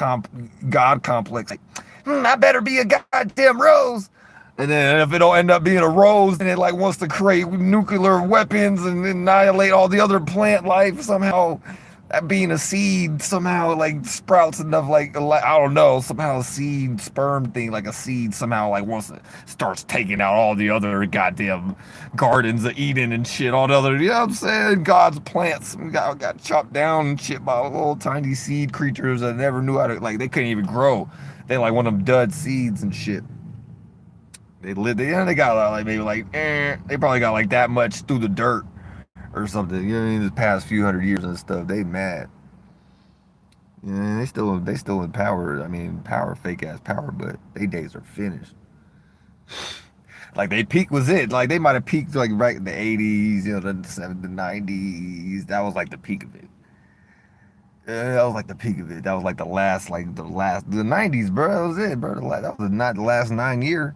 God complex. Like, I better be a goddamn rose. And then if it don't end up being a rose and it like wants to create nuclear weapons and annihilate all the other plant life somehow, that being a seed somehow like sprouts enough like I don't know, somehow a seed sperm thing like a seed somehow like once it starts taking out all the other goddamn gardens of Eden and shit, all the other, you know what I'm saying, God's plants got chopped down and shit by little tiny seed creatures that never knew how to, like they couldn't even grow. They like one of them dud seeds and shit. They lived, they got like maybe like they probably got like that much through the dirt or something. You know what I mean? The past few hundred years and stuff. They mad. Yeah, they still in power. I mean, power, fake ass power, but they days are finished. Like they peak was it. Like they might have peaked like right in the 80s, you know, the 70s, the 90s. That was like the peak of it. Yeah, that was like the peak of it. That was like the 90s, bro. That was it, bro. That was not the last 9 year.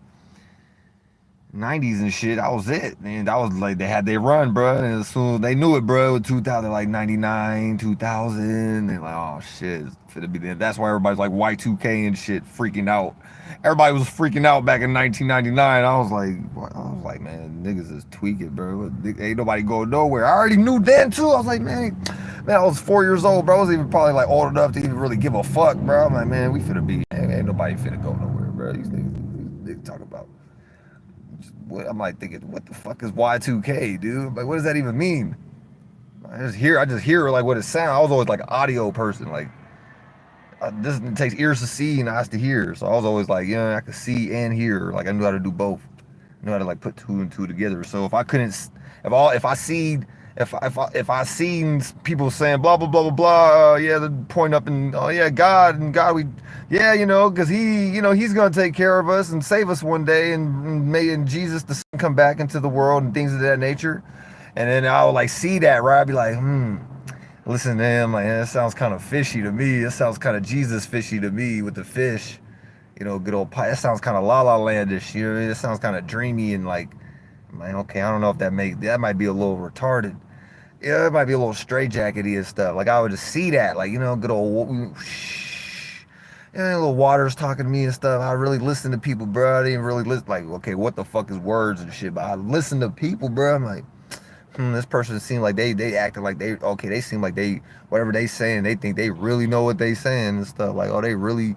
90s and shit. That was it. And that was like they had their run, bro. And as soon as they knew it, bro, with 2000, like 99, 2000, and like, oh shit, it's finna be there. That's why everybody's like Y2K and shit, freaking out. Everybody was freaking out back in 1999. I was like, what? I was like, man, niggas is tweaking, bro. Ain't nobody going nowhere. I already knew then too. I was like, man, I was 4 years old, bro. I was even probably like old enough to even really give a fuck, bro. I'm like, man, we finna be, ain't nobody finna go nowhere, bro. These niggas talk about. I'm like thinking, what the fuck is Y2K, dude? Like, what does that even mean? I just hear like what it sounds. I was always like an audio person. Like, this it takes ears to see and eyes to hear. So I was always like, I could see and hear. Like, I knew how to do both. I knew how to like put two and two together. So if I couldn't, if I seen people saying blah blah blah blah blah, yeah, the point up and oh yeah, God and God, yeah, because he's gonna take care of us and save us one day, and may in Jesus the Son come back into the world and things of that nature, and then I would like see that, right? I'd be like, listen to him, like, that sounds kind of fishy to me. It sounds kind of Jesus fishy to me with the fish, good old pie. That sounds kind of La La Landish, you know what I mean? It sounds kind of dreamy and like, man, okay, I don't know if that might be a little retarded. Yeah, it might be a little straitjackety and stuff. Like I would just see that, like good old, little Waters talking to me and stuff. I really listen to people, bro. I didn't really listen. Like, okay, what the fuck is words and shit? But I listen to people, bro. I'm like, this person seemed like they acting like they seem like they whatever they saying, they think they really know what they saying and stuff. Like, oh, they really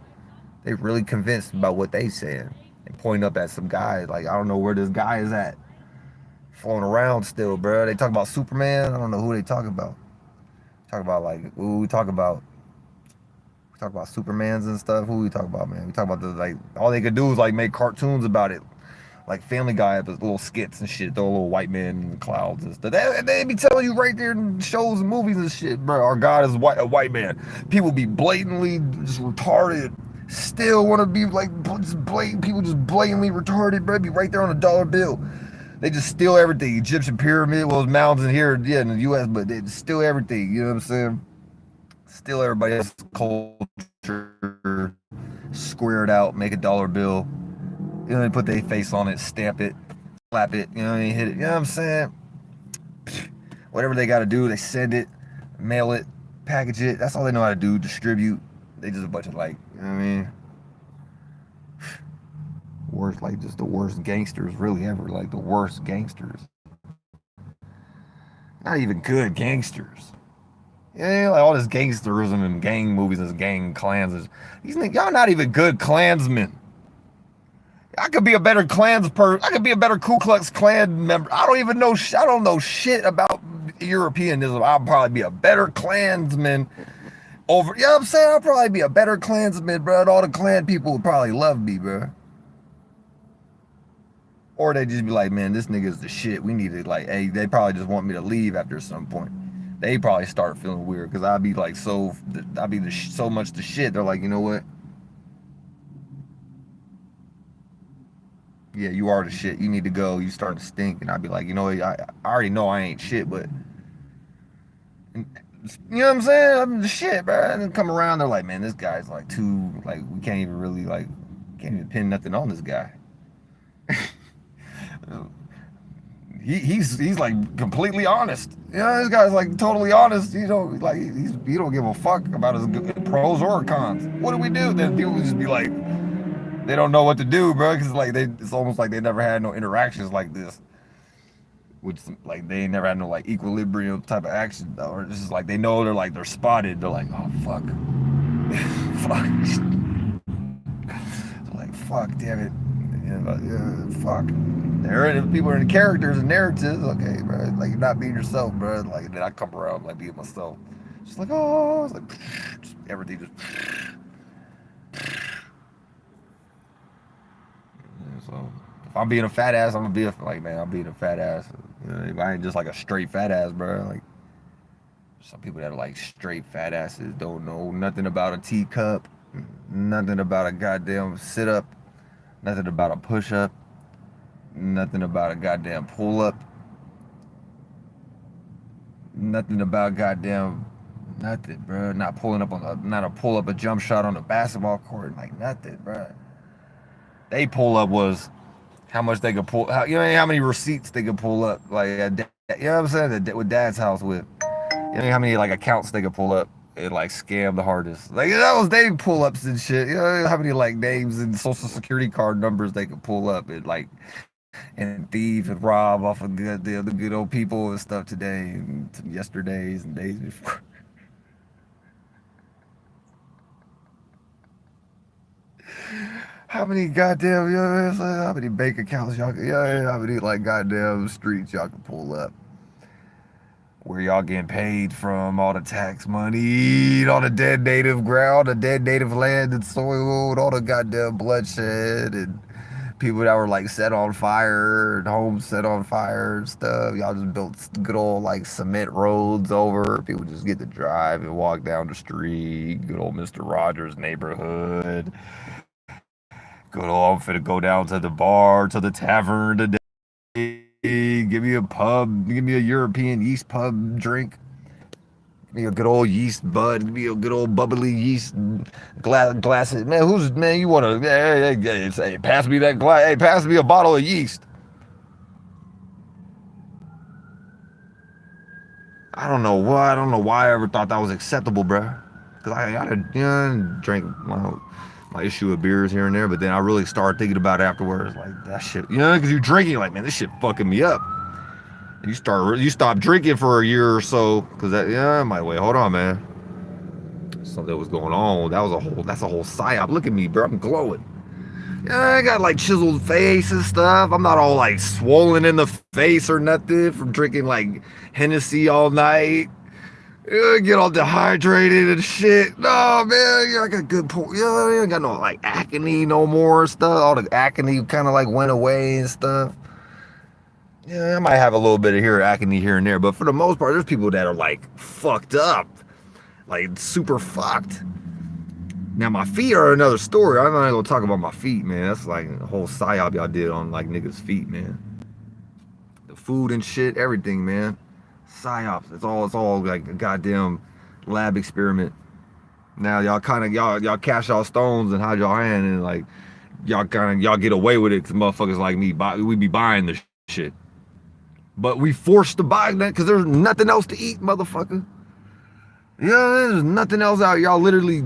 convinced about what they saying. They point up at some guy, like I don't know where this guy is at, floating around still, bro. They talk about Superman. I don't know who they talk about. Talk about like ooh, we talk about Supermans and stuff. Who we talk about, man? We talk about the like all they could do is like make cartoons about it. Like Family Guy has little skits and shit, throw a little white man in the clouds and stuff. They be telling you right there in shows and movies and shit, bro. Our God is a white man. People be blatantly just retarded. Still want to be like just blatant. People just blatantly retarded, bro. Be right there on a dollar bill. They just steal everything. Egyptian pyramid, well, mountains in here, yeah, in the U.S., but they just steal everything. You know what I'm saying? Steal everybody else's culture, square it out, make a dollar bill. They put their face on it, stamp it, slap it, hit it. You know what I'm saying? Whatever they got to do, they send it, mail it, package it. That's all they know how to do, distribute. They just a bunch of like, you know what I mean? Worst, like just the worst gangsters really ever. Like the worst gangsters. Not even good gangsters. Yeah, like all this gangsterism and gang movies and gang clans. These niggas, y'all not even good Klansmen. I could be a better I could be a better Ku Klux Klan member. I don't even know. I don't know shit about Europeanism. I'll probably be a better Klansman over. You know what I'm saying? I'll probably be a better Klansman, bro. And all the Klan people would probably love me, bro. Or they just be like, man, this nigga is the shit. We need to like, hey, they probably just want me to leave after some point. They probably start feeling weird because I'd be like so much the shit. They're like, you know what? Yeah, you are the shit. You need to go. You starting to stink. And I'd be like, I already know I ain't shit, but you know what I'm saying? I'm the shit, bro. And then come around, they're like, man, this guy's like too, like, we can't even really, like, can't even pin nothing on this guy. He's like completely honest. This guy's like totally honest. Like he don't give a fuck about his pros or cons. What do we do? Then people just be like, they don't know what to do, bro. Because like it's almost like they never had no interactions like this. Which like they ain't never had no like equilibrium type of action, or it's just like they're spotted. They're like, oh fuck, fuck, like fuck, damn it, fuck. People are in the characters and narratives. Okay, bro, like you're not being yourself, bro. Like then I come around like being myself. Just like it's like everything just. So if I'm being a fat ass, I'm gonna be like, man, I'm being a fat ass. I ain't just like a straight fat ass, bro. Like some people that are like straight fat asses don't know nothing about a teacup, nothing about a goddamn sit up, nothing about a push up, nothing about a goddamn pull up, nothing about goddamn nothing, bro. Not a pull up a jump shot on the basketball court, like nothing, bro. They pull up was how much they could pull. You know how many receipts they could pull up. Like, you know what I'm saying? With Dad's house with. You know how many like accounts they could pull up and like scam the hardest. Like that was they pull ups and shit. You know how many like names and social security card numbers they could pull up and like and thieve and rob off of the other good old people and stuff today and yesterdays and days before. How many goddamn, you know what I'm saying? How many bank accounts y'all, yeah, how many like goddamn streets y'all can pull up? Where y'all getting paid from, all the tax money, all the dead native ground, the dead native land and soil, all the goddamn bloodshed and people that were like set on fire and homes set on fire and stuff. Y'all just built good old like cement roads over. People just get to drive and walk down the street. Good old Mr. Rogers neighborhood. Good old, I'm finna go down to the bar, to the tavern today. Give me a pub, give me a European yeast pub drink. Give me a good old yeast bud. Give me a good old bubbly yeast glasses. Man, man, you wanna, hey, pass me that glass. Hey, pass me a bottle of yeast. I don't know why I ever thought that was acceptable, bro. Cause I drank my issue of beers here and there, but then I really started thinking about it afterwards, like that shit, cause you're drinking, like, man, this shit fucking me up. And you stop drinking for a year or so, cause wait, hold on, man. Something was going on. That's a whole psyop. Look at me, bro, I'm glowing. Yeah, I got like chiseled face and stuff. I'm not all like swollen in the face or nothing from drinking like Hennessy all night. Get all dehydrated and shit. No, man, I got good point. I ain't got no like acne no more and stuff. All the acne kind of like went away and stuff. Yeah, I might have a little bit of acne here and there, but for the most part, there's people that are like fucked up, like super fucked. Now my feet are another story. I'm not gonna talk about my feet, man. That's like a whole psyop y'all did on like niggas' feet, man. The food and shit, everything, man. Psyops. It's all like a goddamn lab experiment. Now y'all cash out stones and hide y'all hand and like y'all get away with it because motherfuckers like me we be buying the shit. But we forced to buy that because there's nothing else to eat, motherfucker. Yeah, there's nothing else out. Y'all literally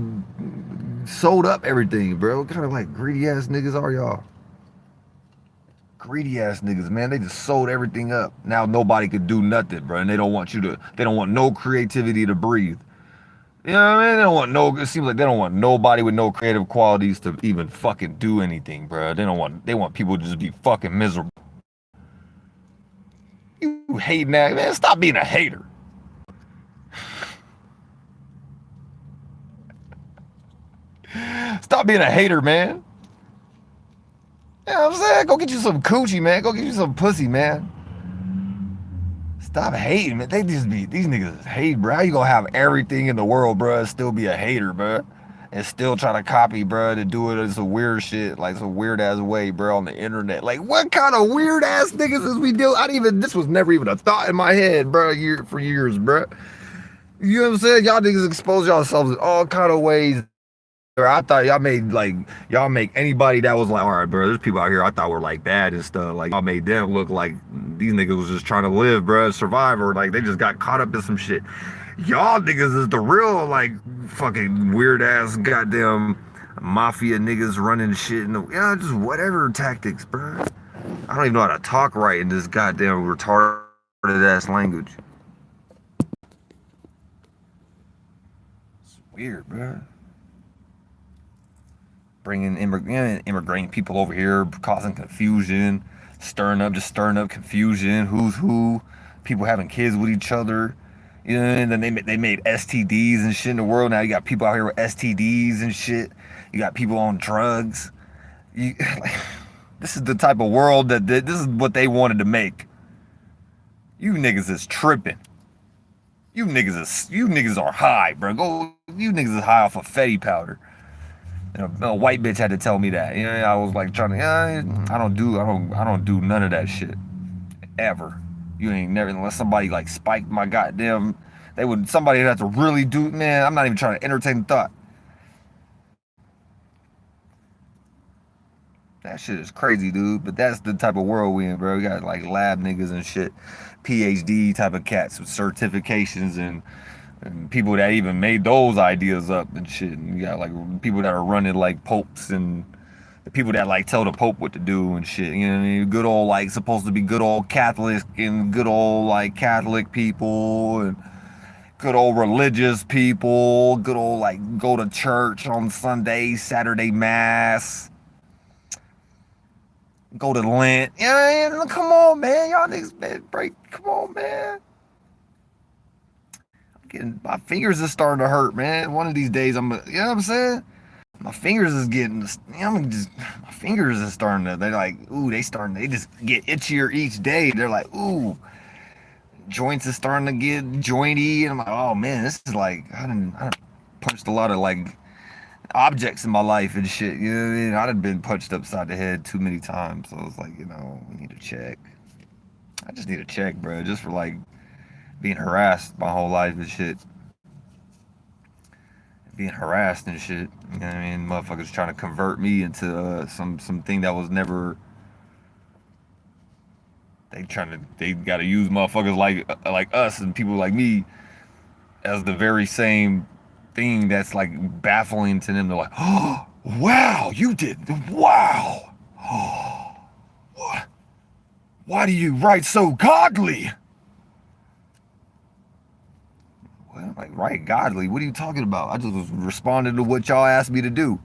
sold up everything, bro. What kind of like greedy ass niggas are y'all? Greedy ass niggas, man. They just sold everything up. Now nobody could do nothing, bro. And they don't want no creativity to breathe. You know what I mean? It seems like they don't want nobody with no creative qualities to even fucking do anything, bro. They want people to just be fucking miserable. You hating that, man. Stop being a hater. Stop being a hater, man. You know what I'm saying? Go get you some coochie, man. Go get you some pussy, man. Stop hating, man. These niggas hate, bro. How you gonna have everything in the world, bro, and still be a hater, bro? And still try to copy, bro, to do it in some weird shit, like some weird ass way, bro, on the internet. Like, what kind of weird ass niggas is we do? This was never even a thought in my head, bro, for years, bro. You know what I'm saying? Y'all niggas expose yourselves in all kind of ways. I thought y'all make anybody that was like, all right, bro, there's people out here I thought were like bad and stuff. Like, y'all made them look like these niggas was just trying to live, bro, survive, or like they just got caught up in some shit. Y'all niggas is the real like fucking weird ass goddamn mafia niggas running shit and just whatever tactics, bro. I don't even know how to talk right in this goddamn retarded ass language. It's weird, bro. Bringing immigrating people over here, causing confusion, stirring up confusion. Who's who? People having kids with each other. And then they made STDs and shit in the world. Now you got people out here with STDs and shit. You got people on drugs. This is the type of world this is what they wanted to make. You niggas is tripping. You niggas are high, bro. You niggas is high off of Fetty powder. And a white bitch had to tell me that. I was like trying to. I don't do none of that shit, ever. You ain't never unless somebody like spiked my goddamn. Somebody would have to really do. Man, I'm not even trying to entertain the thought. That shit is crazy, dude. But that's the type of world we in, bro. We got like lab niggas and shit, PhD type of cats with certifications and people that even made those ideas up and shit. And you got like people that are running like popes and the people that like tell the pope what to do and shit. You know what I mean? Good old like supposed to be good old Catholic and good old like Catholic people and good old religious people. Good old like go to church on Sunday, Saturday mass. Go to Lent. Yeah, man, come on, man. Y'all niggas, man, break. Come on, man. I'm getting my fingers is starting to hurt, man. One of these days, you know what I'm saying? My fingers is getting, my fingers is starting to. They're like, ooh, they just get itchier each day. They're like, ooh, joints is starting to get jointy, and I'm like, oh man, this is like, I done punched a lot of like objects in my life and shit. You know what I mean? I done been punched upside the head too many times, so it's like, we need to check. I just need to check, bro, just for like being harassed my whole life and shit. Being harassed and shit. You know what I mean? Motherfuckers trying to convert me into something that was never. They gotta use motherfuckers like us and people like me as the very same thing that's like baffling to them. They're like, oh, wow, you did, wow. Oh, what? Why do you write so godly? Well, like, write godly? What are you talking about? I just was responding to what y'all asked me to do.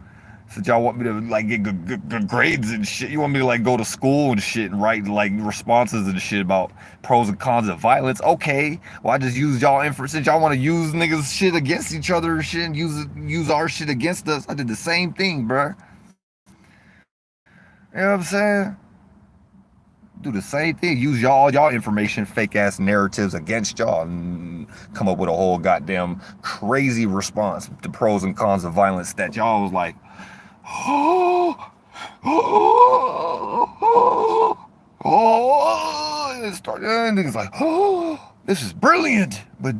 Since y'all want me to like get good grades and shit, you want me to like go to school and shit and write like responses and shit about pros and cons of violence. Okay, well I just use y'all info. Since y'all want to use niggas shit against each other and shit and use our shit against us, I did the same thing, bruh. You know what I'm saying? Do the same thing. Use y'all information, fake ass narratives against y'all, and come up with a whole goddamn crazy response to pros and cons of violence that y'all was like, oh, oh, oh, oh, and niggas like, oh, this is brilliant, but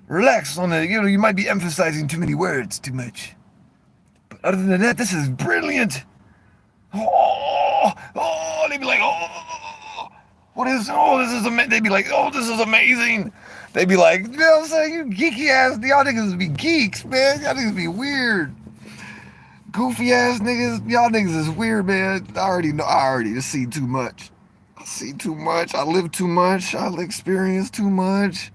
relax on it. You might be emphasizing too many words too much. But other than that, this is brilliant. Oh, they'd be like, oh, this is amazing. They'd be like, oh, this is amazing. They'd be like, you know what I'm saying? You geeky ass, y'all niggas be geeks, man. Y'all niggas be weird. Goofy ass niggas, y'all niggas is weird, man. I already just see too much. I see too much. I live too much. I experience too much.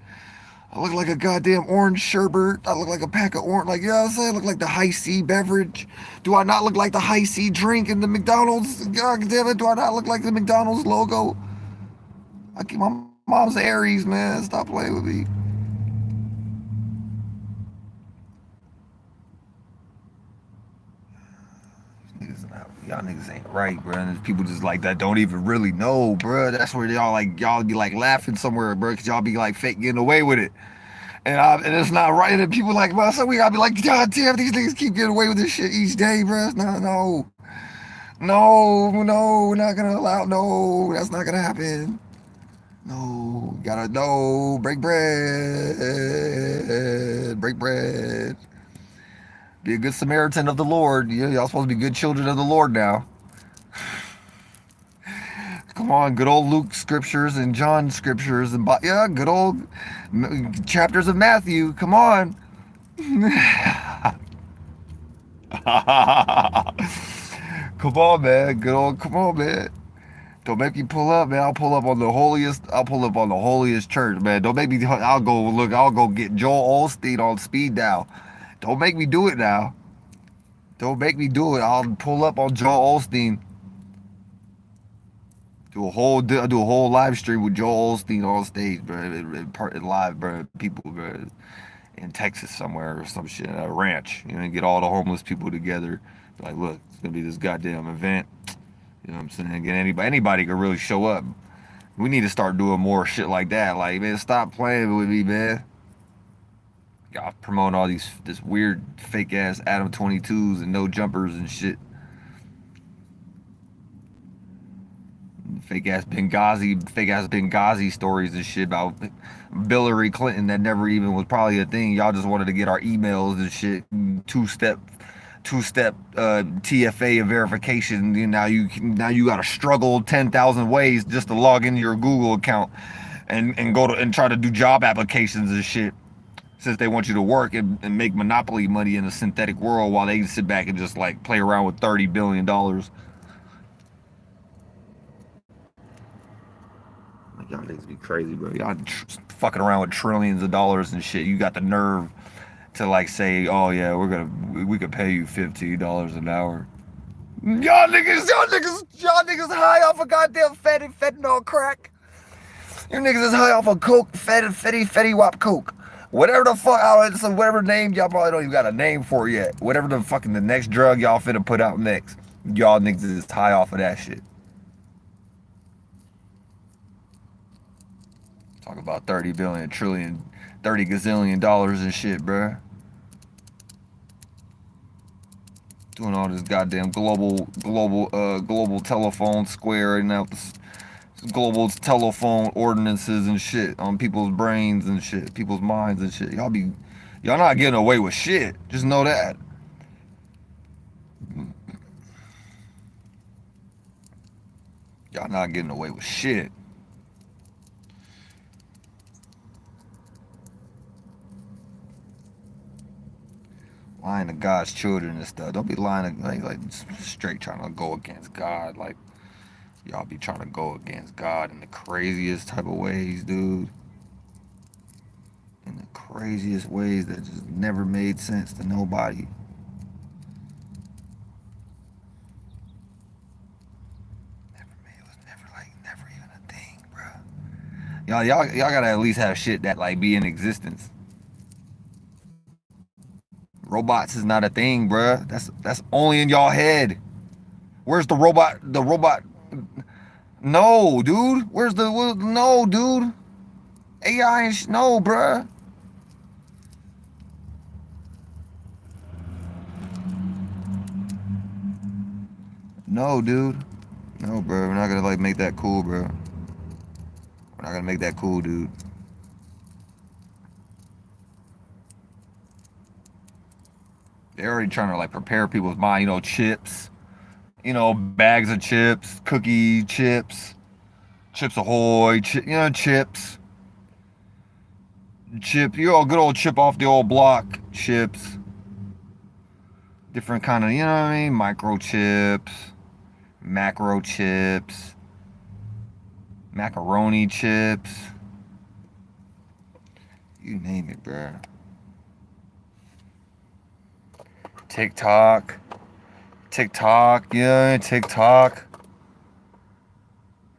I look like a goddamn orange sherbet. I look like a pack of orange, like, you know what I'm saying? I look like the high C beverage. Do I not look like the high C drink in the McDonald's? God damn it, do I not look like the McDonald's logo? I keep my mom's Aries, man. Stop playing with me. Y'all niggas ain't right, bro. And there's people just like that don't even really know, bro. That's where y'all be like laughing somewhere, bro, because y'all be like fake getting away with it. And it's not right. And people like, well, so we gotta be like, God damn, these niggas keep getting away with this shit each day, bro. No, we're not gonna allow. No, that's not gonna happen. No, break bread, break bread. Be a good Samaritan of the Lord. Yeah, y'all supposed to be good children of the Lord now. Come on, good old Luke scriptures and John scriptures and good old chapters of Matthew. Come on. Come on, man. Come on, man. Don't make me pull up, man. I'll pull up on the holiest church, man. Don't make me. I'll go get Joel Osteen on speed dial. Don't make me do it now. Don't make me do it. I'll pull up on Joel Osteen. Do a whole live stream with Joel Osteen on stage, bro. In live, bro. People, bro, in Texas somewhere or some shit at a ranch. Get all the homeless people together. Be like, look, it's gonna be this goddamn event. You know what I'm saying? Get anybody could really show up. We need to start doing more shit like that. Like, man, stop playing with me, man. Y'all promoting all this weird fake ass Adam 22s and no jumpers and shit. Fake ass Benghazi stories and shit about Hillary Clinton that never even was probably a thing. Y'all just wanted to get our emails and shit, two-step two-step TFA verification. Now you got to struggle 10,000 ways just to log into your Google account and go to and try to do job applications and shit. Since they want you to work and make monopoly money in a synthetic world while they sit back and just like play around with $30 billion. Like, y'all niggas be crazy, bro. Y'all fucking around with trillions of dollars and shit. You got the nerve to like say, oh yeah, we could pay you $15 an hour. Y'all niggas high off of goddamn fentanyl crack. You niggas is high off of coke, fetty wap coke. Whatever the fuck, whatever name, y'all probably don't even got a name for it yet. Whatever the fucking the next drug y'all finna put out next. Y'all niggas is high off of that shit. Talk about 30 billion, trillion, 30 gazillion dollars and shit, bruh. Doing all this goddamn global telephone square and out this global telephone ordinances and shit on people's brains and shit, people's minds and shit. Y'all not getting away with shit. Just know that. Y'all not getting away with shit. Lying to God's children and stuff. Don't be lying to, like straight trying to go against God. Like, y'all be trying to go against God in the craziest type of ways, dude. In the craziest ways that just never made sense to nobody. It was never even a thing, bro. Y'all gotta at least have shit that like be in existence. Robots is not a thing, bruh. That's only in y'all head. Where's the robot? The robot? No, dude. Where's the? No, dude. AI and no, bruh. No, dude. No, bro. We're not gonna like make that cool, bro. We're not gonna make that cool, dude. They're already trying to like prepare people's mind, chips, bags of chips, cookie chips, Chips Ahoy, chips. Chip, good old chip off the old block chips. Different kind of, what I mean? Microchips, macro chips, macaroni chips. You name it, bro. TikTok, yeah, TikTok,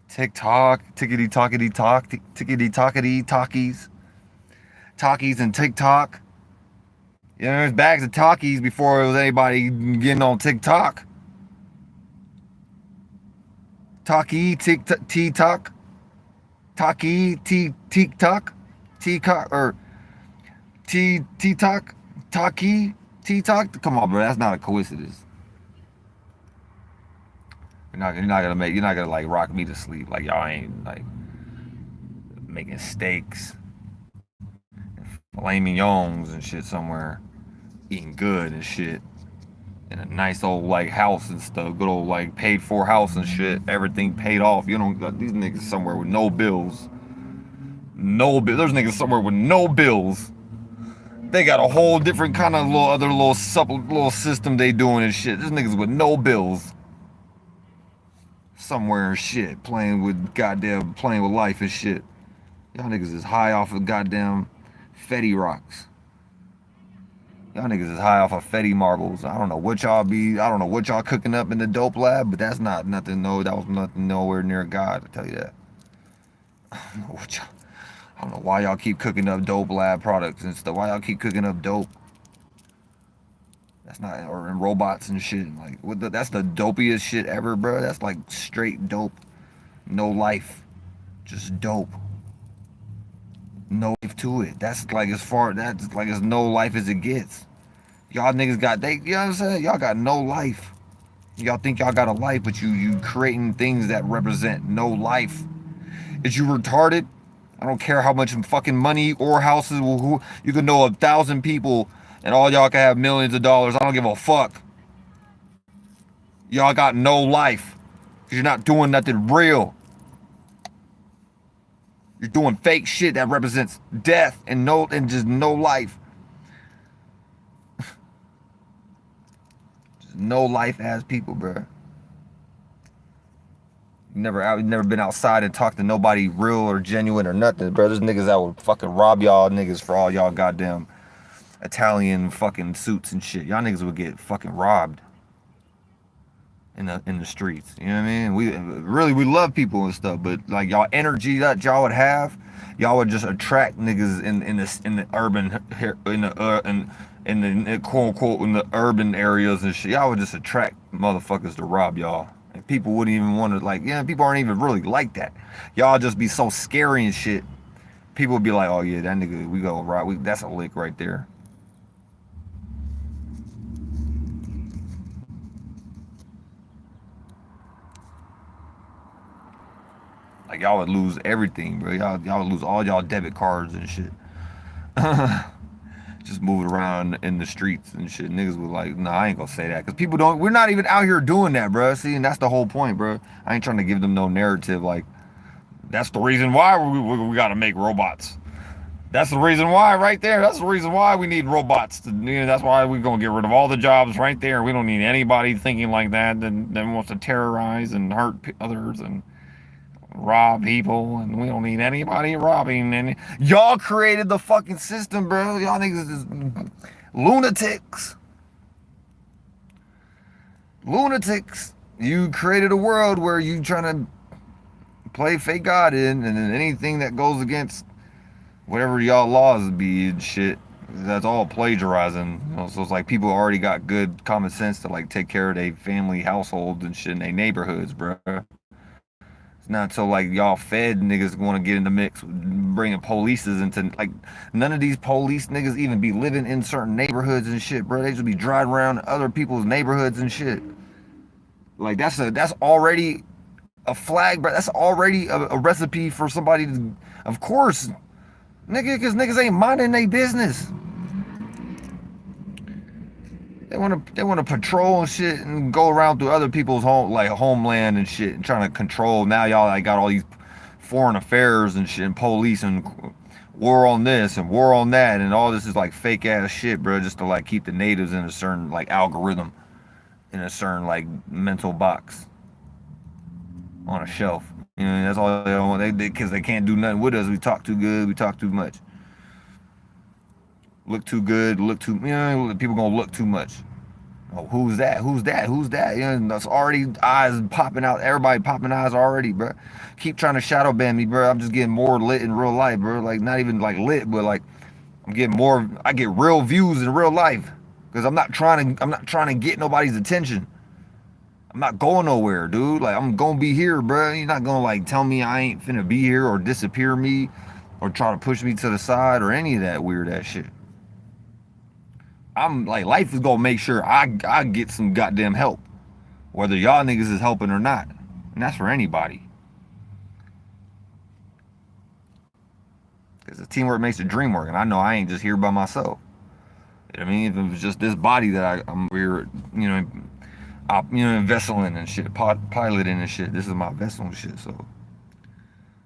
tickety tockety talkies and TikTok. There's bags of talkies before it was anybody getting on TikTok. Talkie, TikTok, talkie, TikTok, or TikTok, talkie. T-Talk? Come on, bro. That's not a coincidence. You're not gonna like rock me to sleep. Like y'all ain't like making steaks and filet mignons and shit somewhere, eating good and shit in a nice old like house and stuff. Good old like paid for house and shit. Everything paid off. These niggas somewhere with no bills. There's niggas somewhere with no bills. They got a whole different kind of little system they doing and shit. This niggas with no bills. Somewhere and shit. Playing with life and shit. Y'all niggas is high off of goddamn Fetty rocks. Y'all niggas is high off of Fetty marbles. I don't know what y'all cooking up in the dope lab, but that's not nothing, that was nothing nowhere near God, I tell you that. I don't know why y'all keep cooking up dope lab products and stuff. Why y'all keep cooking up dope? That's not, or in robots and shit. Like, that's the dopiest shit ever, bro. That's like straight dope. No life. Just dope. No life to it. That's like as no life as it gets. Y'all niggas you know what I'm saying? Y'all got no life. Y'all think y'all got a life, but you creating things that represent no life. Is you retarded? I don't care how much fucking money or houses you can know 1,000 people and all y'all can have millions of dollars. I don't give a fuck. Y'all got no life. Because you're not doing nothing real. You're doing fake shit that represents death and just no life. Just no life as people, bro. You never been outside and talked to nobody real or genuine or nothing, bro. There's niggas that would fucking rob y'all niggas for all y'all goddamn Italian fucking suits and shit. Y'all niggas would get fucking robbed in the streets. You know what I mean? We love people and stuff, but like y'all energy that y'all would have, y'all would just attract niggas in the urban in the quote unquote in the urban areas and shit. Y'all would just attract motherfuckers to rob y'all. And people wouldn't even want to, like, yeah, people aren't even really like that. Y'all just be so scary and shit. People would be like, oh yeah, that nigga, we go right, that's a lick right there. Like y'all would lose everything, bro. Y'all would lose all y'all debit cards and shit. Just moving around in the streets and shit. Niggas would like, nah, I ain't gonna say that. Cause people don't, we're not even out here doing that, bro. See, and that's the whole point, bro. I ain't trying to give them no narrative like, that's the reason why we gotta make robots. That's the reason why right there. That's the reason why we need robots. That's why we're going to get rid of all the jobs right there. We don't need anybody thinking like that wants to terrorize and hurt others and rob people. And we don't need anybody robbing. And y'all created the fucking system, bro. Y'all niggas is lunatics. Lunatics. You created a world where you trying to play fake God in, and then anything that goes against whatever y'all laws be and shit, that's all plagiarizing. You know, so it's like people already got good common sense to like take care of their family households and shit in their neighborhoods, bro. It's not until like y'all fed niggas want to get in the mix, bringing polices into, like, none of these police niggas even be living in certain neighborhoods and shit, bro. They just be driving around other people's neighborhoods and shit. Like that's already a flag, bro. That's already a recipe for somebody to, of course. Nigga, because niggas ain't minding their business. They wanna patrol and shit and go around through other people's homeland and shit and trying to control. Now y'all like got all these foreign affairs and shit and police and war on this and war on that, and all this is like fake ass shit, bro, just to like keep the natives in a certain like algorithm, in a certain like mental box on a shelf. You know, that's all they want. Because they can't do nothing with us. We talk too good. We talk too much. Look too good. Look too. You know, people gonna look too much. Oh, who's that? Who's that? Who's that? You know, that's already eyes popping out. Everybody popping eyes already, bro. Keep trying to shadow ban me, bro. I'm just getting more lit in real life, bro. Like not even like lit, but like I'm getting more. I get real views in real life because I'm not trying to get nobody's attention. I'm not going nowhere, dude. Like, I'm gonna be here, bro. You're not gonna, like, tell me I ain't finna be here or disappear me or try to push me to the side or any of that weird ass shit. I'm, like, life is gonna make sure I get some goddamn help, whether y'all niggas is helping or not. And that's for anybody. Because the teamwork makes the dream work, and I know I ain't just here by myself. You know what I mean? If it was just this body that I'm here, you know, vesseling and shit, piloting and shit. This is my vessel and shit, so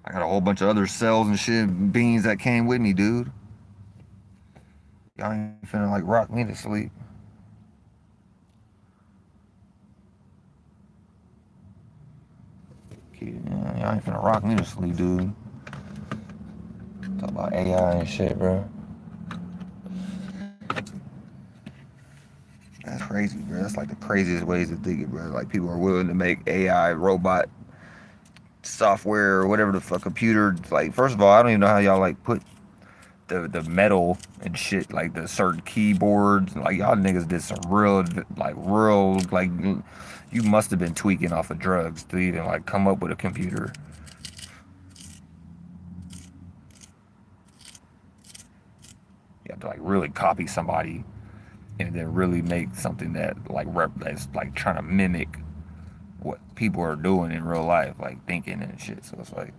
I got a whole bunch of other cells and shit, beings that came with me, dude. Y'all ain't finna like rock me to sleep. Y'all ain't finna rock me to sleep, dude. Talk about AI and shit, bro. That's crazy, bro. That's like the craziest ways to think it, bro. Like people are willing to make AI, robot, software, or whatever the fuck, computer. Like, first of all, I don't even know how y'all like put the metal and shit, like the certain keyboards. Like y'all niggas did some real, like you must have been tweaking off of drugs to even like come up with a computer. You have to like really copy somebody and then really make something that like that's like trying to mimic what people are doing in real life, like thinking and shit. So it's like,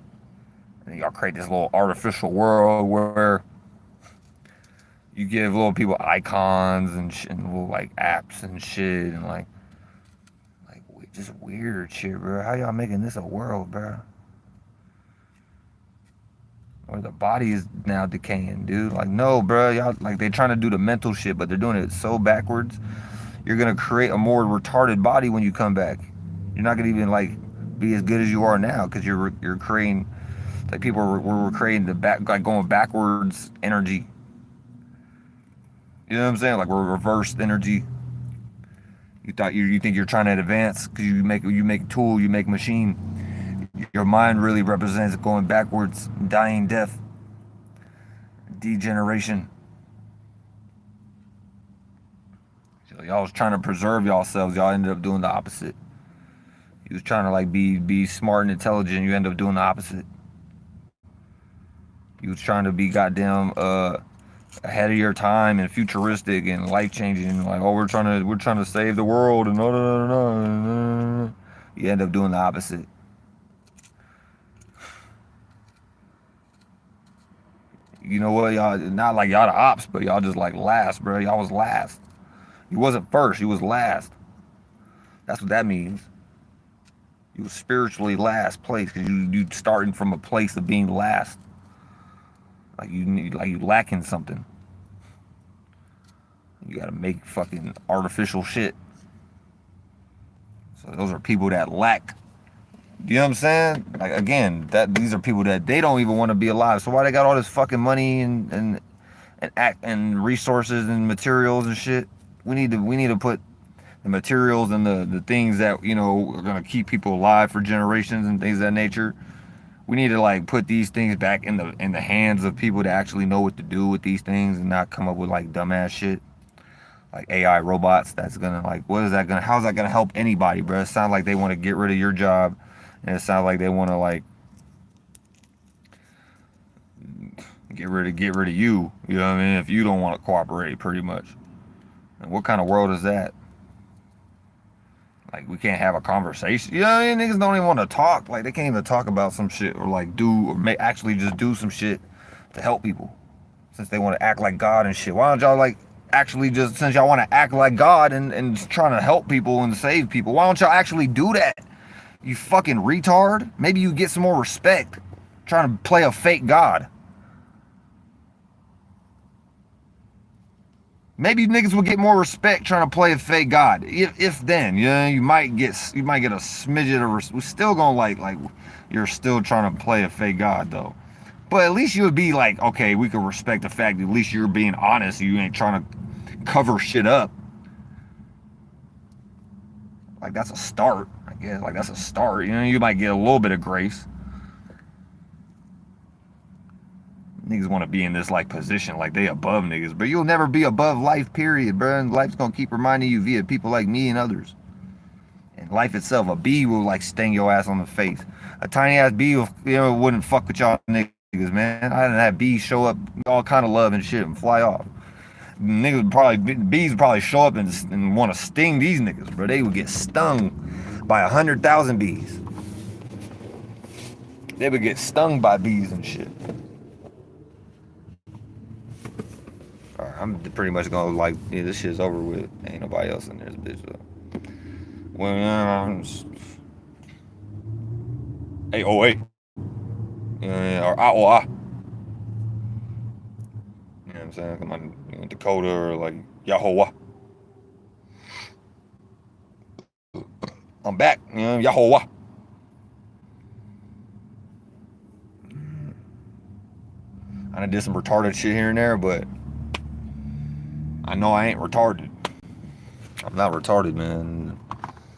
and y'all create this little artificial world where you give little people icons and shit, and little like apps and shit, and like Just weird shit, bro. How y'all making this a world, bro? Or the body is now decaying, dude. Like, no, bro. Y'all, like, they're trying to do the mental shit, but they're doing it so backwards. You're gonna create a more retarded body when you come back. You're not gonna even like be as good as you are now because you're creating, like, people were creating the back, like, going backwards energy. You know what I'm saying? Like, we're reversed energy. You think you're trying to advance because you make tool, you make machine. Your mind really represents going backwards, dying, death, degeneration. So y'all was trying to preserve yourselves. Y'all ended up doing the opposite. You was trying to like be smart and intelligent. You end up doing the opposite. You was trying to be goddamn ahead of your time and futuristic and life changing. Like, oh, we're trying to save the world and no no no no no. You end up doing the opposite. You know what, y'all? Not like y'all the ops, but y'all just like last, bro. Y'all was last. You wasn't first. You was last. That's what that means. You was spiritually last place because you starting from a place of being last. Like you lacking something. You gotta make fucking artificial shit. So those are people that lack. You know what I'm saying? Like, again, these are people that they don't even want to be alive. So why they got all this fucking money and resources and materials and shit? We need to put the materials and the things that, you know, are gonna keep people alive for generations and things of that nature. We need to like put these things back in the hands of people that actually know what to do with these things and not come up with like dumbass shit. Like AI robots that's gonna, like, how's that gonna help anybody, bro? It sounds like they want to get rid of your job, and it sounds like they want to like get rid of you. You know what I mean? If you don't want to cooperate, pretty much. And what kind of world is that? Like, we can't have a conversation. You know what I mean? Niggas don't even want to talk. Like, they can't even talk about some shit or like do or actually just do some shit to help people. Since they want to act like God and shit, why don't y'all like actually just, since y'all want to act like God and trying to help people and save people, why don't y'all actually do that? You fucking retard. Maybe you get some more respect trying to play a fake God. Maybe niggas will get more respect trying to play a fake God. If then, you know, you might get a smidget of we're still gonna like you're still trying to play a fake God though. But at least you would be like, okay, we can respect the fact that at least you're being honest. You ain't trying to cover shit up. Like, that's a start, I guess. Like, that's a start. You know, you might get a little bit of grace. Niggas want to be in this like position like they above niggas, but you'll never be above life, period, bro. And life's gonna keep reminding you via people like me and others. And life itself, a bee will like sting your ass on the face. A tiny ass bee will, you know, wouldn't fuck with y'all niggas, man. I didn't have bees show up all kind of love and shit and fly off. Bees would probably show up and want to sting these niggas, bro. They would get stung by 100,000 bees. They would get stung by bees and shit. Alright, I'm pretty much gonna like, yeah, this shit's over with. Ain't nobody else in this bitch though. Well, AOA. Or AOA. You know what I'm saying? Come on, you know, Dakota or like Yahowah. I'm back, you know, Yahowah. I done did some retarded shit here and there, but I know I ain't retarded. I'm not retarded, man.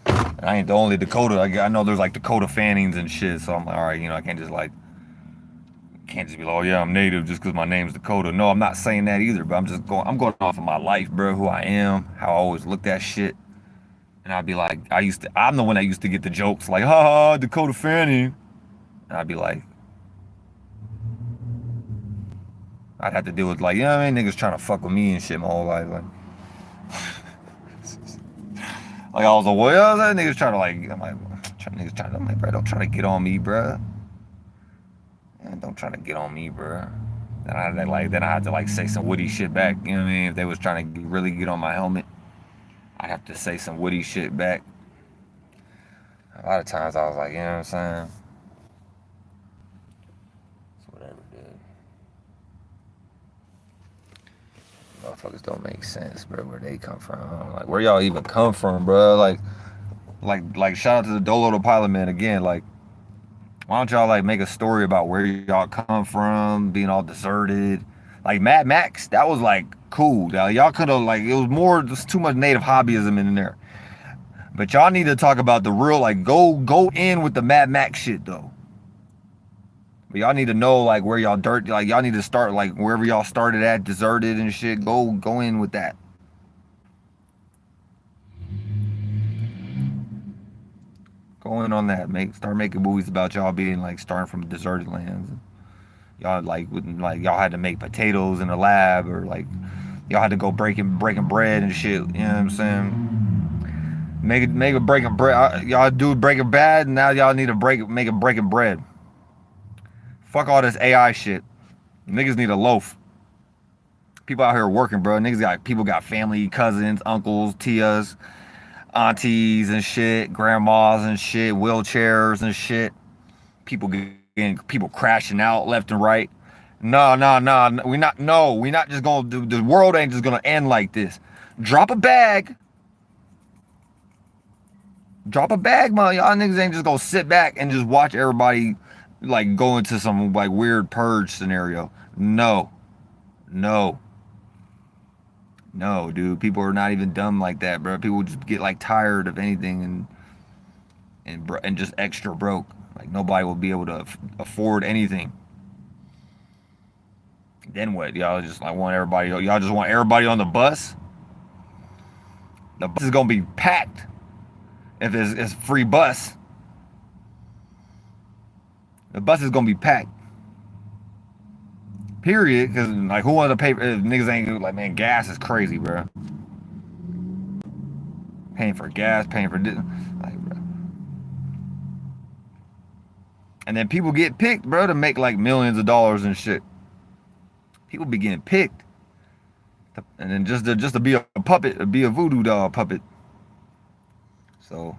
And I ain't the only Dakota. I know there's like Dakota Fannings and shit, so I'm like, all right, you know, I can't just be like, oh yeah, I'm native just because my name's Dakota. No, I'm not saying that either, but I'm going off of my life, bro, who I am, how I always looked at shit. And I'd be like, I'm the one that used to get the jokes like, ha, Dakota Fanning. And I'd be like, I'd have to deal with like, you know what I mean, niggas trying to fuck with me and shit my whole life. Like I was like, well, that niggas trying to like, I'm like, bro, don't try to get on me, bro. Man, don't try to get on me, bro. Then I had to like say some witty shit back. You know what I mean? If they was trying to really get on my helmet, I'd have to say some witty shit back. A lot of times I was like, you know what I'm saying? It's whatever, dude. Motherfuckers don't make sense, bro. Where they come from? Like, where y'all even come from, bro? Like, shout out to the Dolo the Pilot Man again. Like, why don't y'all like make a story about where y'all come from, being all deserted? Like Mad Max, that was like cool. Y'all could have like it was more just too much native hobbyism in there. But y'all need to talk about the real like go in with the Mad Max shit though. But y'all need to know like where y'all like y'all need to start like wherever y'all started at, deserted and shit. Go in with that. Go in on that. Start making movies about y'all being like starting from deserted lands. Y'all like y'all had to make potatoes in a lab or like y'all had to go breaking bread and shit. You know what I'm saying? Make a breaking bread. Y'all do Breaking Bad, and now y'all need to make a breaking bread. Fuck all this AI shit. Niggas need a loaf. People out here working, bro. People got family, cousins, uncles, tias, aunties and shit, grandmas and shit, wheelchairs and shit. People crashing out left and right. No. We not just gonna do. The world ain't just gonna end like this. Drop a bag, man. Y'all niggas ain't just gonna sit back and just watch everybody like go into some like weird purge scenario. No, no, dude. People are not even dumb like that, bro. People just get like tired of anything and just extra broke. Like nobody will be able to afford anything. Then what? Y'all just like want everybody. Y'all just want everybody on the bus. The bus is gonna be packed if it's free bus. The bus is gonna be packed. Period. Because like who wants to pay? If niggas ain't like man, gas is crazy, bro. Paying for gas, paying for this, like, bro. And then people get picked, bro, to make like millions of dollars and shit. People be getting picked, and then just to be a puppet, be a voodoo doll puppet. So.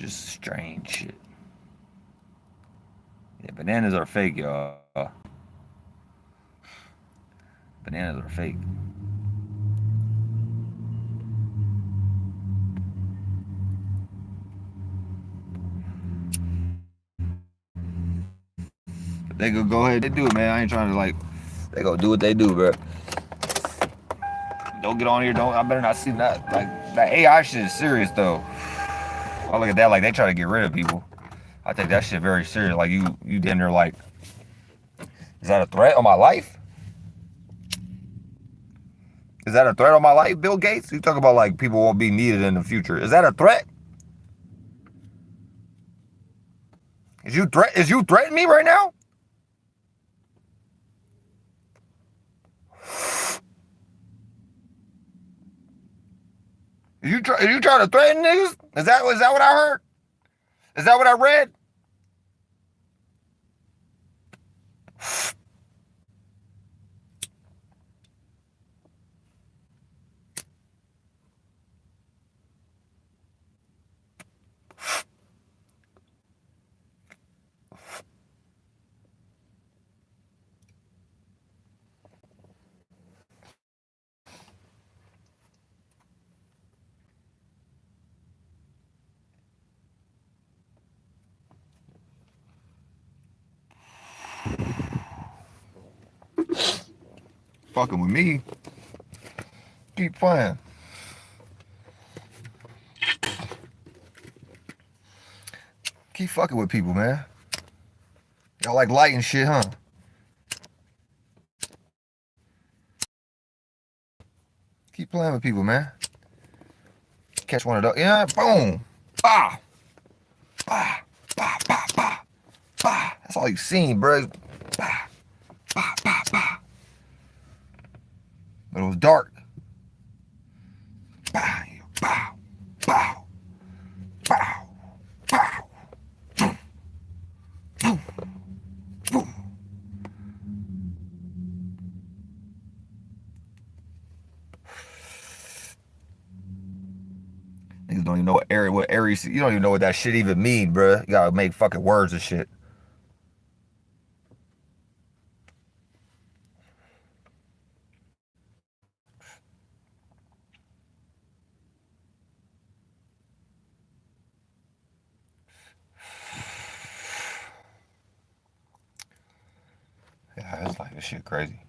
Strange shit. Yeah, bananas are fake, y'all. Bananas are fake. They could go ahead and do it, man. I ain't trying to like. They go do what they do, bro. Don't get on here. I better not see that. Like that AI shit is serious though. I look at that like they try to get rid of people. I take that shit very serious. Like you damn near like, is that a threat on my life? Is that a threat on my life, Bill Gates? You talk about like people won't be needed in the future. Is that a threat? Is you threatening me right now? Is you trying to threaten niggas? Is that what I heard? Is that what I read? Fucking with me. Keep playing. Keep fucking with people, man. Y'all like lighting shit, huh? Keep playing with people, man. Catch one of those. Yeah, boom. Bah. Bah. Bah. Bah. Bah. Bah. That's all you seen, bro. Bah. Bah. Bah. Bah. But was dark. Bow, bow, bow, bow, bow. Boom, boom. Niggas don't even know what Aries, you don't even know what that shit even mean, bruh. You gotta make fucking words and shit. Yeah, it's like this shit crazy.